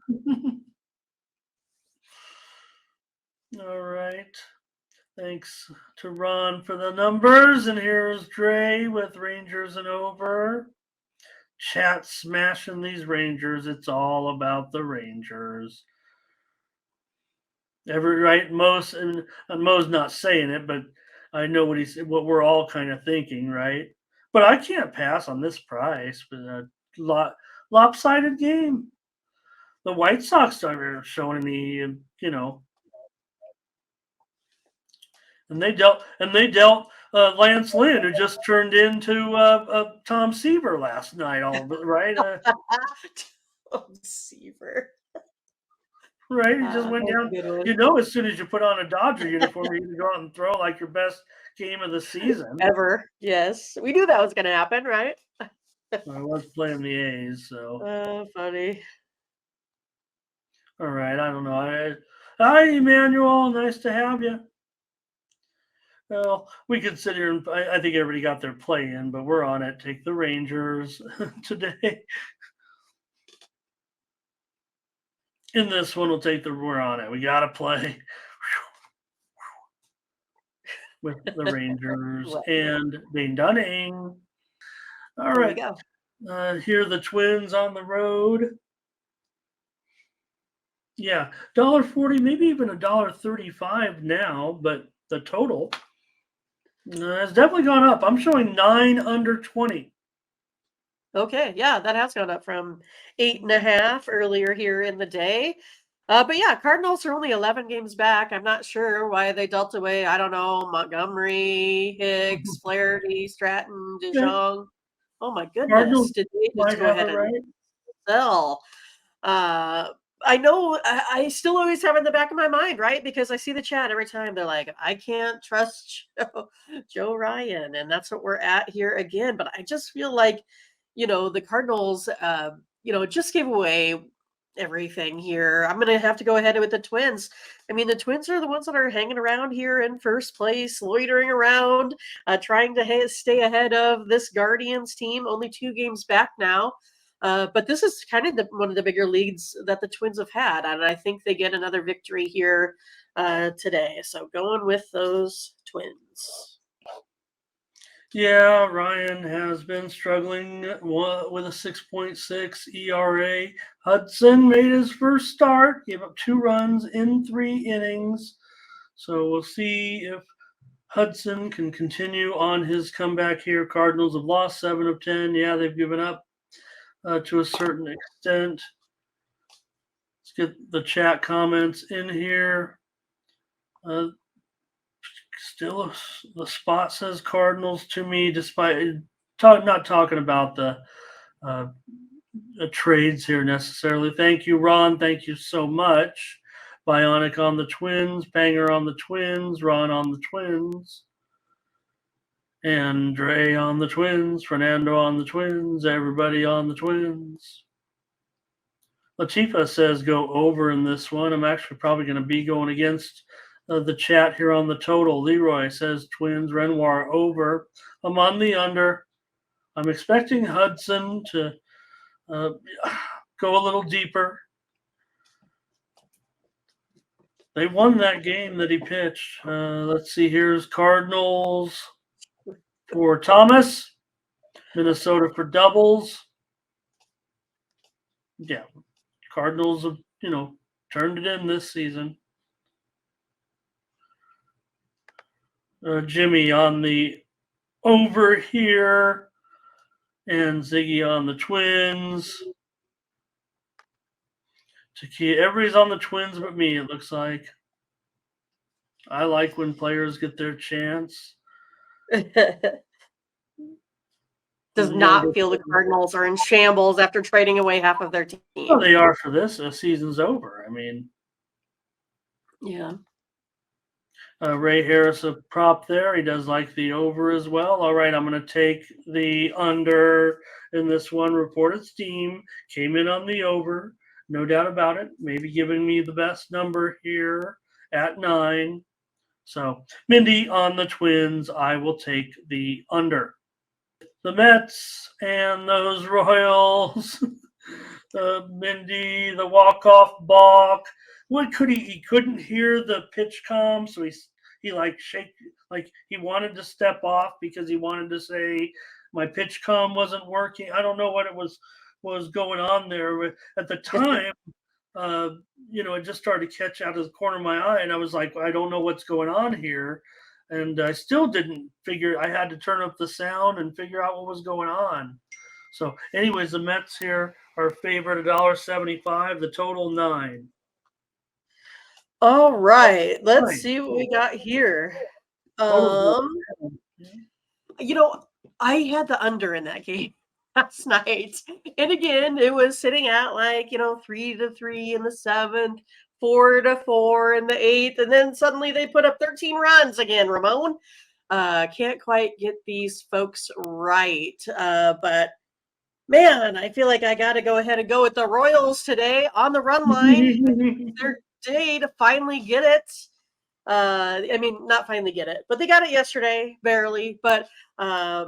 All right. Thanks to Ron for the numbers. And here's Dre with Rangers and over. Chat smashing these Rangers. It's all about the Rangers. Mo's not saying it, but I know what we're all kind of thinking, right? But I can't pass on this price. But a lopsided game. The White Sox are showing any, and they dealt Lance Lynn, who just turned into Tom Seaver last night. All right, Tom Seaver. Right, he just went down. As soon as you put on a Dodger uniform, you can go out and throw like your best game of the season ever. Yes, we knew that was going to happen, right? I was playing the A's, so. Funny. All right, I don't know. Hi, Emmanuel. Nice to have you. Well, we could sit here and I think everybody got their play in, but we're on it. Take the Rangers today. In this one, we're on it. We got to play with the Rangers and Dane Dunning. All right. Here are the Twins on the road. Yeah, $1.40, maybe even $1.35 now, but the total has definitely gone up. I'm showing 9 under 20. Okay, yeah, that has gone up from 8.5 earlier here in the day. But yeah, Cardinals are only 11 games back. I'm not sure why they dealt away. I don't know, Montgomery, Hicks, Flaherty, Stratton, DeJong. Oh my goodness! Cardinals did they just go ahead and sell? I know. I still always have in the back of my mind, right? Because I see the chat every time. They're like, I can't trust Joe Ryan, and that's what we're at here again. But I just feel like, the Cardinals, just gave away everything here. I'm going to have to go ahead with the Twins. I mean, the Twins are the ones that are hanging around here in first place, loitering around, trying to stay ahead of this Guardians team. Only 2 games back now. But this is kind of one of the bigger leads that the Twins have had. And I think they get another victory here today. So going with those Twins. Yeah, Ryan has been struggling with a 6.6 ERA. Hudson made his first start, gave up 2 runs in 3 innings. So we'll see if Hudson can continue on his comeback here. Cardinals have lost 7 of 10. Yeah, they've given up to a certain extent. Let's get the chat comments in here. Still, the spot says Cardinals to me, despite not talking about the trades here necessarily. Thank you, Ron. Thank you so much. Bionic on the Twins, Banger on the Twins, Ron on the Twins. And Dre on the Twins, Fernando on the Twins, everybody on the Twins. Latifa says go over in this one. I'm actually probably going to be going against the chat here on the total. Leroy says Twins, Renoir over. I'm on the under. I'm expecting Hudson to uh, go a little deeper. They won that game that he pitched. Let's see. Here's Cardinals for Thomas, Minnesota for doubles. Yeah, Cardinals have, turned it in this season. Jimmy on the over here, and Ziggy on the Twins. Everybody's on the Twins but me, it looks like. I like when players get their chance. Does not feel the Cardinals are in shambles after trading away half of their team. Well, they are for this. The season's over. I mean, yeah. Ray Harris, a prop there. He does like the over as well. All right, I'm going to take the under in this one. Reported steam came in on the over. No doubt about it. Maybe giving me the best number here at 9. So, Mindy on the Twins. I will take the under. The Mets and those Royals. Mindy, the walk-off balk. What could he couldn't hear the pitch come, so he he wanted to step off because he wanted to say my pitch com wasn't working. I don't know what it was going on there. At the time, it just started to catch out of the corner of my eye, and I was like, I don't know what's going on here. And I still didn't figure. I had to turn up the sound and figure out what was going on. So, anyways, the Mets here are favored $1.75. The total 9. All right, let's see what we got here. I had the under in that game last night, and again, it was sitting at 3-3 in the 7th, 4-4 in the 8th, and then suddenly they put up 13 runs again. Ramon, can't quite get these folks right, but man, I feel like I got to go ahead and go with the Royals today on the run line. Their day to finally get it. Not finally get it, but they got it yesterday, barely. But I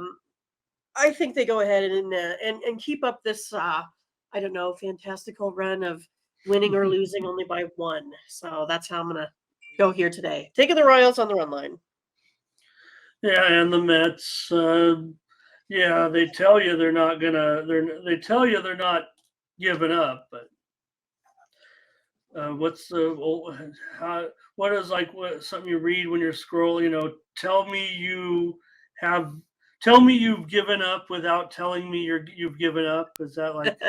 think they go ahead and keep up this, fantastical run of winning or losing only by 1. So that's how I'm going to go here today. Taking the Royals on the run line. Yeah, and the Mets, they tell you they're not they tell you they're not giving up, but what is something you read when you're scrolling? Tell me you've given up without telling me you've given up. Is that like?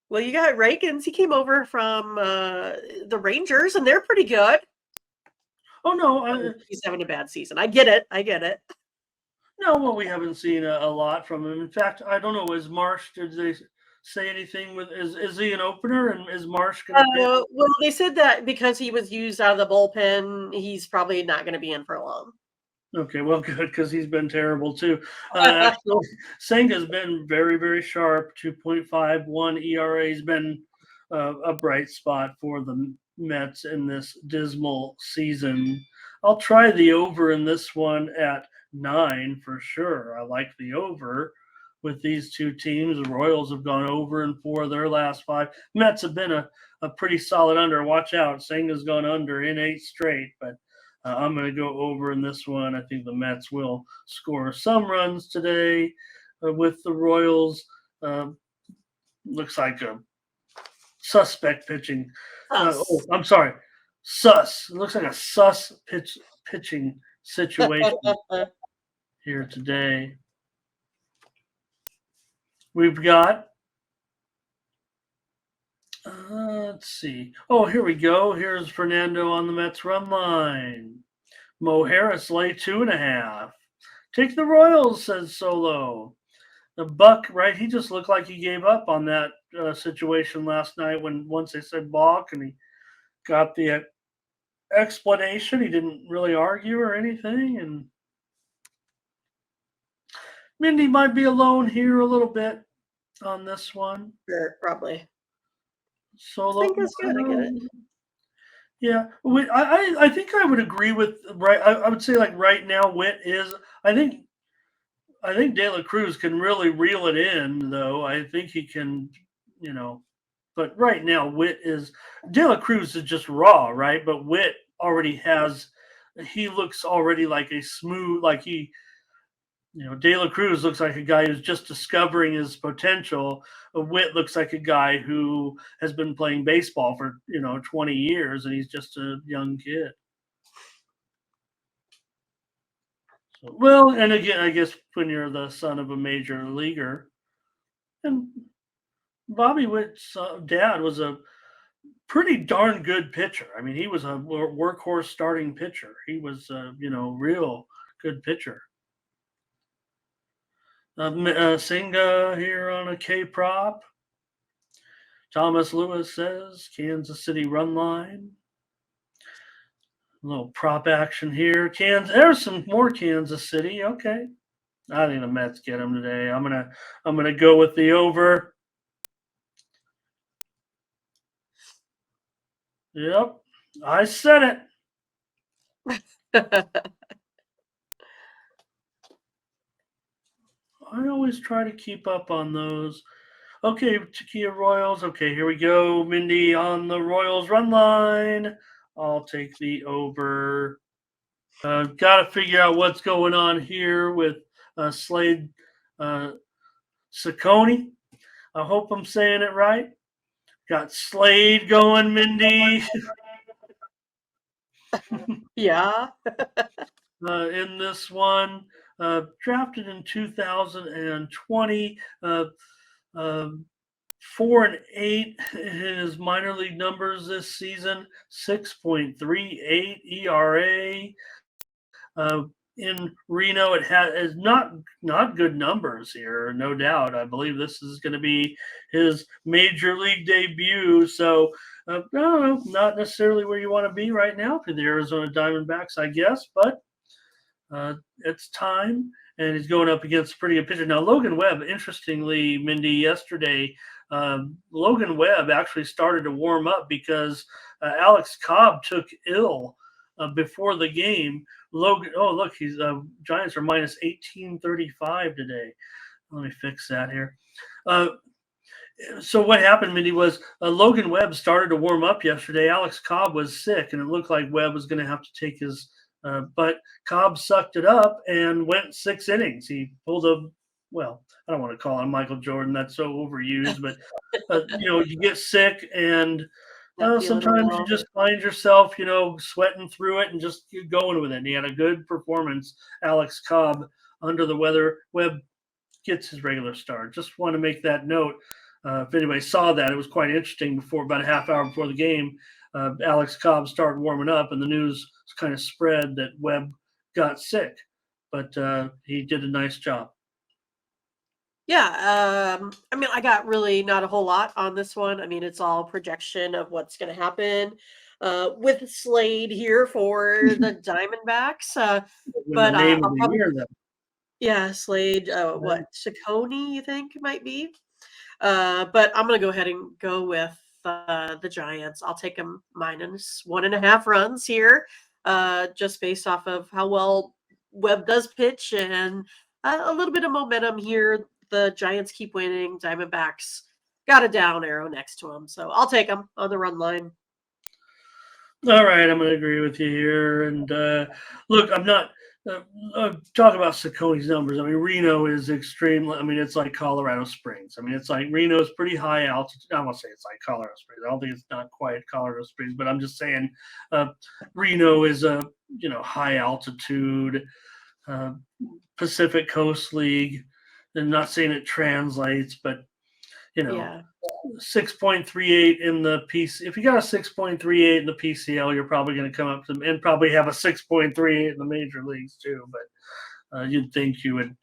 Well, you got Rakins. He came over from the Rangers, and they're pretty good. Oh no, he's having a bad season. I get it. No, well, we haven't seen a lot from him. In fact, I don't know. Is Marsh? Did they say anything with? Is he an opener? And is Marsh going to? Well, they said that because he was used out of the bullpen, he's probably not going to be in for long. Okay, well, good, because he's been terrible too. Actually, Senga's been very, very sharp. 2.51 ERA has been a bright spot for the Mets in this dismal season. I'll try the over in this one at 9 for sure. I like the over with these two teams. The Royals have gone over in 4 of their last 5. Mets have been a pretty solid under. Watch out. Senga's gone under in 8 straight, but I'm going to go over in this one. I think the Mets will score some runs today with the Royals. Looks like a suspect pitching. I'm sorry. Sus. It looks like a sus pitching situation here today. We've got, let's see. Oh, here we go. Here's Fernando on the Mets run line. Mo Harris lay 2.5. Take the Royals, says Solo. The Buck, right? He just looked like he gave up on that situation last night once they said balk and he got the explanation. He didn't really argue or anything. And Mindy might be alone here a little bit on this one. Sure, probably. Solo. Think is good. I get it. Yeah, I think I would agree with right. I would say like right now, Witt is. I think De La Cruz can really reel it in, though. I think he can, you know. But right now, Witt is De La Cruz is just raw, right? But Witt already has. He looks already like a smooth, like he. De La Cruz looks like a guy who's just discovering his potential. Witt looks like a guy who has been playing baseball for 20 years, and he's just a young kid. So, well, and again, I guess when you're the son of a major leaguer, and Bobby Witt's dad was a pretty darn good pitcher. I mean, he was a workhorse starting pitcher. He was, real good pitcher. Singa here on a K prop. Thomas Lewis says Kansas City run line. A little prop action here. There's some more Kansas City. Okay. I think the Mets get them today. I'm gonna go with the over. Yep. I said it. I always try to keep up on those. Okay, Tequila Royals. Okay, here we go. Mindy on the Royals run line. I'll take the over. Got to figure out what's going on here with Slade Ciccone. I hope I'm saying it right. Got Slade going, Mindy. Yeah. In this one, drafted in 2020. 4-8 his minor league numbers this season. 6.38 ERA. In Reno, it is not good numbers here, no doubt. I believe this is going to be his major league debut. So, I don't know, not necessarily where you want to be right now for the Arizona Diamondbacks, I guess, but it's time, and he's going up against a pretty good pitcher. Now, Logan Webb, interestingly, Mindy, yesterday, Logan Webb actually started to warm up because Alex Cobb took ill before the game. Logan, look, he's Giants are minus 1835 today. Let me fix that here. So what happened, Mindy, was Logan Webb started to warm up yesterday. Alex Cobb was sick, and it looked like Webb was going to have to take his but Cobb sucked it up and went 6 innings. He pulled a, well, I don't want to call him Michael Jordan. That's so overused, but, you get sick and sometimes you just find yourself, sweating through it and just keep going with it. And he had a good performance, Alex Cobb, under the weather. Webb gets his regular start. Just want to make that note. If anybody saw that, it was quite interesting about a half hour before the game. Alex Cobb started warming up, and the news kind of spread that Webb got sick, but he did a nice job. Yeah, I mean, I got really not a whole lot on this one. I mean, it's all projection of what's going to happen with Slade here for the Diamondbacks. But the name I'll of the probably, year, though. yeah, Slade. What Ciccone? You think might be? But I'm going to go ahead and go with the Giants. I'll take them minus 1.5 runs here, just based off of how well Webb does pitch and a little bit of momentum here. The Giants keep winning. Diamondbacks got a down arrow next to them, so I'll take them on the run line. All right, I'm going to agree with you here. And look, I'm not talk about Siccone's numbers. I mean, Reno is extreme. I mean, it's like Colorado Springs. I mean, it's like Reno's pretty high altitude. I won't say it's like Colorado Springs. I don't think it's not quite Colorado Springs, but I'm just saying Reno is a high altitude Pacific Coast League. I'm not saying it translates, but 6.38 in the PC. If you got a 6.38 in the PCL, you're probably going to come up to and probably have a 6.38 in the major leagues too. But you'd think you would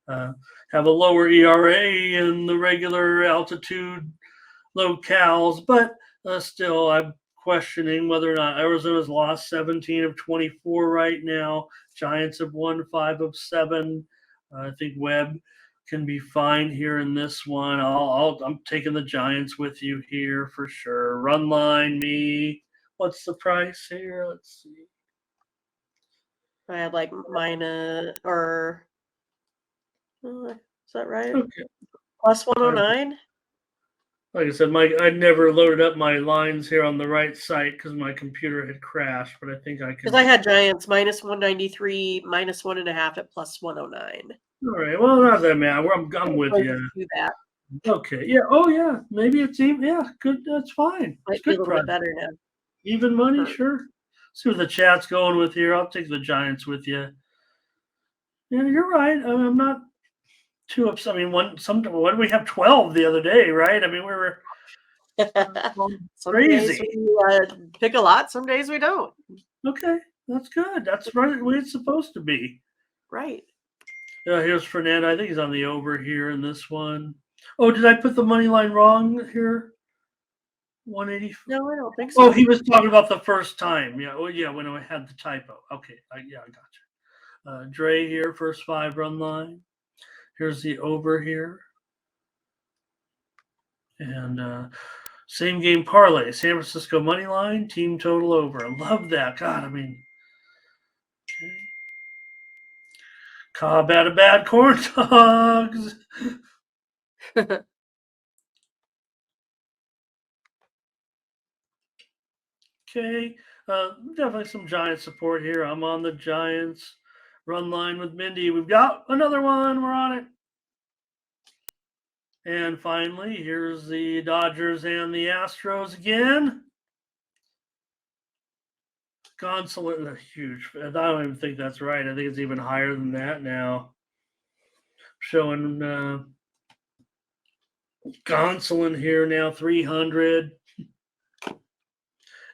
have a lower ERA in the regular altitude locales. But still, I'm questioning whether or not Arizona's lost 17 of 24 right now. Giants have won 5 of 7. I think Webb can be fine here in this one. I'm taking the Giants with you here for sure. Run line me. What's the price here? Let's see. I had like or is that right? Okay. Plus 109. Like I said, I never loaded up my lines here on the right site because my computer had crashed. But I think I Because can. I had Giants minus 193, minus 1.5 at plus 109. All right. Well, not that matter. I'm with So you. do that. Okay. Yeah. Oh, yeah. Maybe it's even. Yeah. Good. That's fine. It's Might be a good little price. bit better now. Even money, Sure. sure. See what the chat's going with here. I'll take the Giants with you. Yeah, you're right. I'm not too upset. I mean, what did we have 12 the other day, right? I mean, we were Some days crazy. we pick a lot, some days we don't. Okay, that's good. That's right the way it's supposed to be. Right. Here's Fernando. I think he's on the over here in this one. Oh, did I put the money line wrong here? 180. No, I don't think Oh, so. he was talking about the first time. Yeah. Oh, yeah. When I had the typo. Okay. I got you. Dre here, first 5 run line. Here's the over here. And same game parlay. San Francisco money line, team total over. I love that. God, I mean, okay. Cobb had a bad corn dogs. Okay. Definitely some Giant support here. I'm on the Giants run line with Mindy. We've got another one. We're on it. And finally, here's the Dodgers and the Astros again. Consulate, huge. I don't even think that's right. I think it's even higher than that now. Showing Gonsolin here now 300.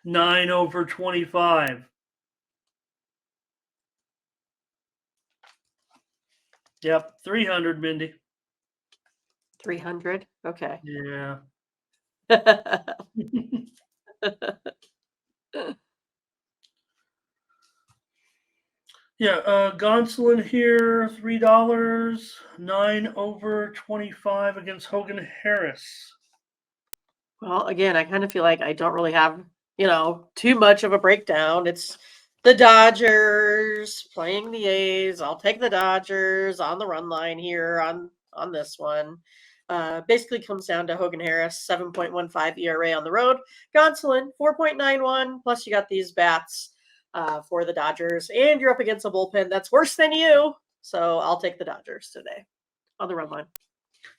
9 over 25. Yep, 300, Mindy. 300. Okay. Yeah. Yeah, Gonsolin here, $3, 9 over 25 against Hogan Harris. Well, again, I kind of feel like I don't really have, too much of a breakdown. It's the Dodgers playing the A's. I'll take the Dodgers on the run line here on this one. Basically comes down to Hogan Harris, 7.15 ERA on the road. Gonsolin, 4.91. Plus you got these bats for the Dodgers. And you're up against a bullpen that's worse than you. So I'll take the Dodgers today on the run line.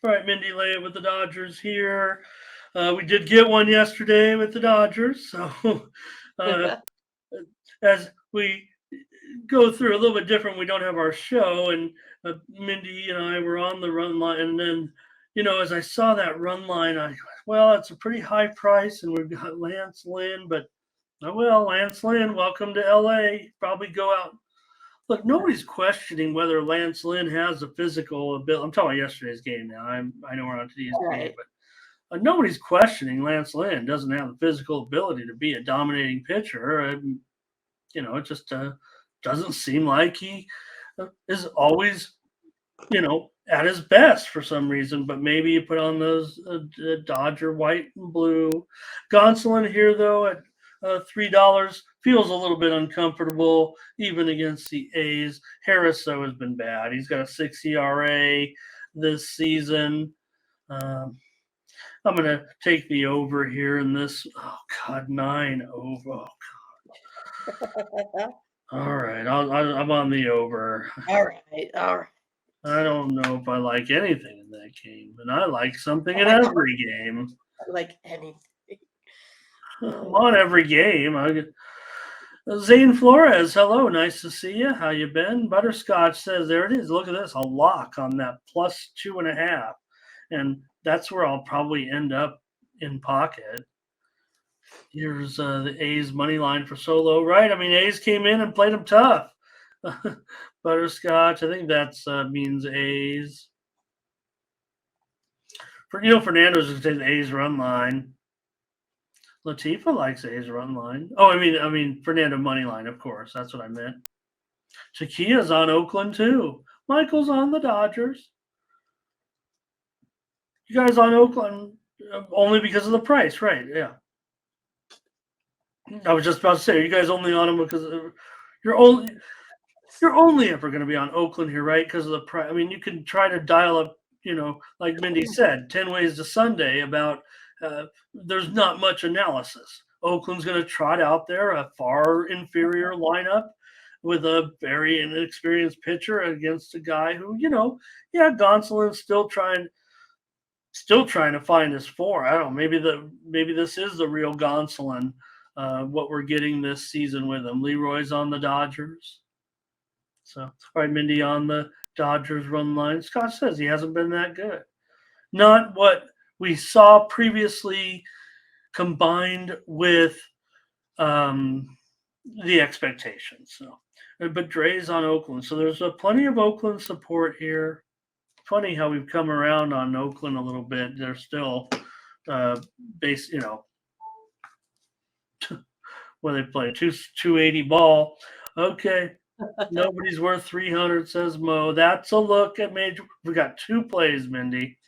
All right, Mindy, lay it with the Dodgers here. We did get one yesterday with the Dodgers. So as we go through a little bit different, we don't have our show. And Mindy and I were on the run line. And then, as I saw that run line, it's a pretty high price. And we've got Lance Lynn. But, Lance Lynn, welcome to LA. Probably go out. Look, nobody's questioning whether Lance Lynn has a physical ability. I'm talking about yesterday's game now. I know we're on today's game, but nobody's questioning Lance Lynn doesn't have the physical ability to be a dominating pitcher. And, it just doesn't seem like he is always, at his best for some reason. But maybe you put on those Dodger white and blue. Gonsolin here, though, at $3 feels a little bit uncomfortable, even against the A's. Harris, though, has been bad. He's got a 6 ERA this season. I'm going to take the over here in this. Oh, God, 9 over. Oh, God. All right. I'm on the over. All right. I don't know if I like anything in that game, and I like something in every game. I like anything. I'm on every game. Zane Flores, hello, nice to see you. How you been? Butterscotch says there it is. Look at this, a lock on that plus 2.5, and that's where I'll probably end up in pocket. Here's the A's money line for Solo, right? I mean, A's came in and played them tough. Butterscotch, I think that's means A's. Fernando's going to take the A's run line. Latifa likes A's run line. Oh, I mean Fernando money line, of course. That's what I meant. Chiquia's on Oakland too. Michael's on the Dodgers. You guys on Oakland only because of the price, right? Yeah. I was just about to say, you guys only on them because you're only ever going to be on Oakland here, right? Because of the price. I mean, you can try to dial up, like Mindy said, 10 ways to Sunday about there's not much analysis. Oakland's going to trot out there a far inferior lineup with a very inexperienced pitcher against a guy who, Gonsolin's still trying to find his form. I don't know. Maybe this is the real Gonsolin. What we're getting this season with him. Leroy's on the Dodgers. So, all right, Mindy on the Dodgers run line. Scott says he hasn't been that good. Not what we saw previously combined with the expectations. So, but Dre's on Oakland. So there's plenty of Oakland support here. Funny how we've come around on Oakland a little bit. They're still base, where they play 280 ball. Okay. Nobody's worth 300, says Mo. That's a look at major. We got 2 plays, Mindy.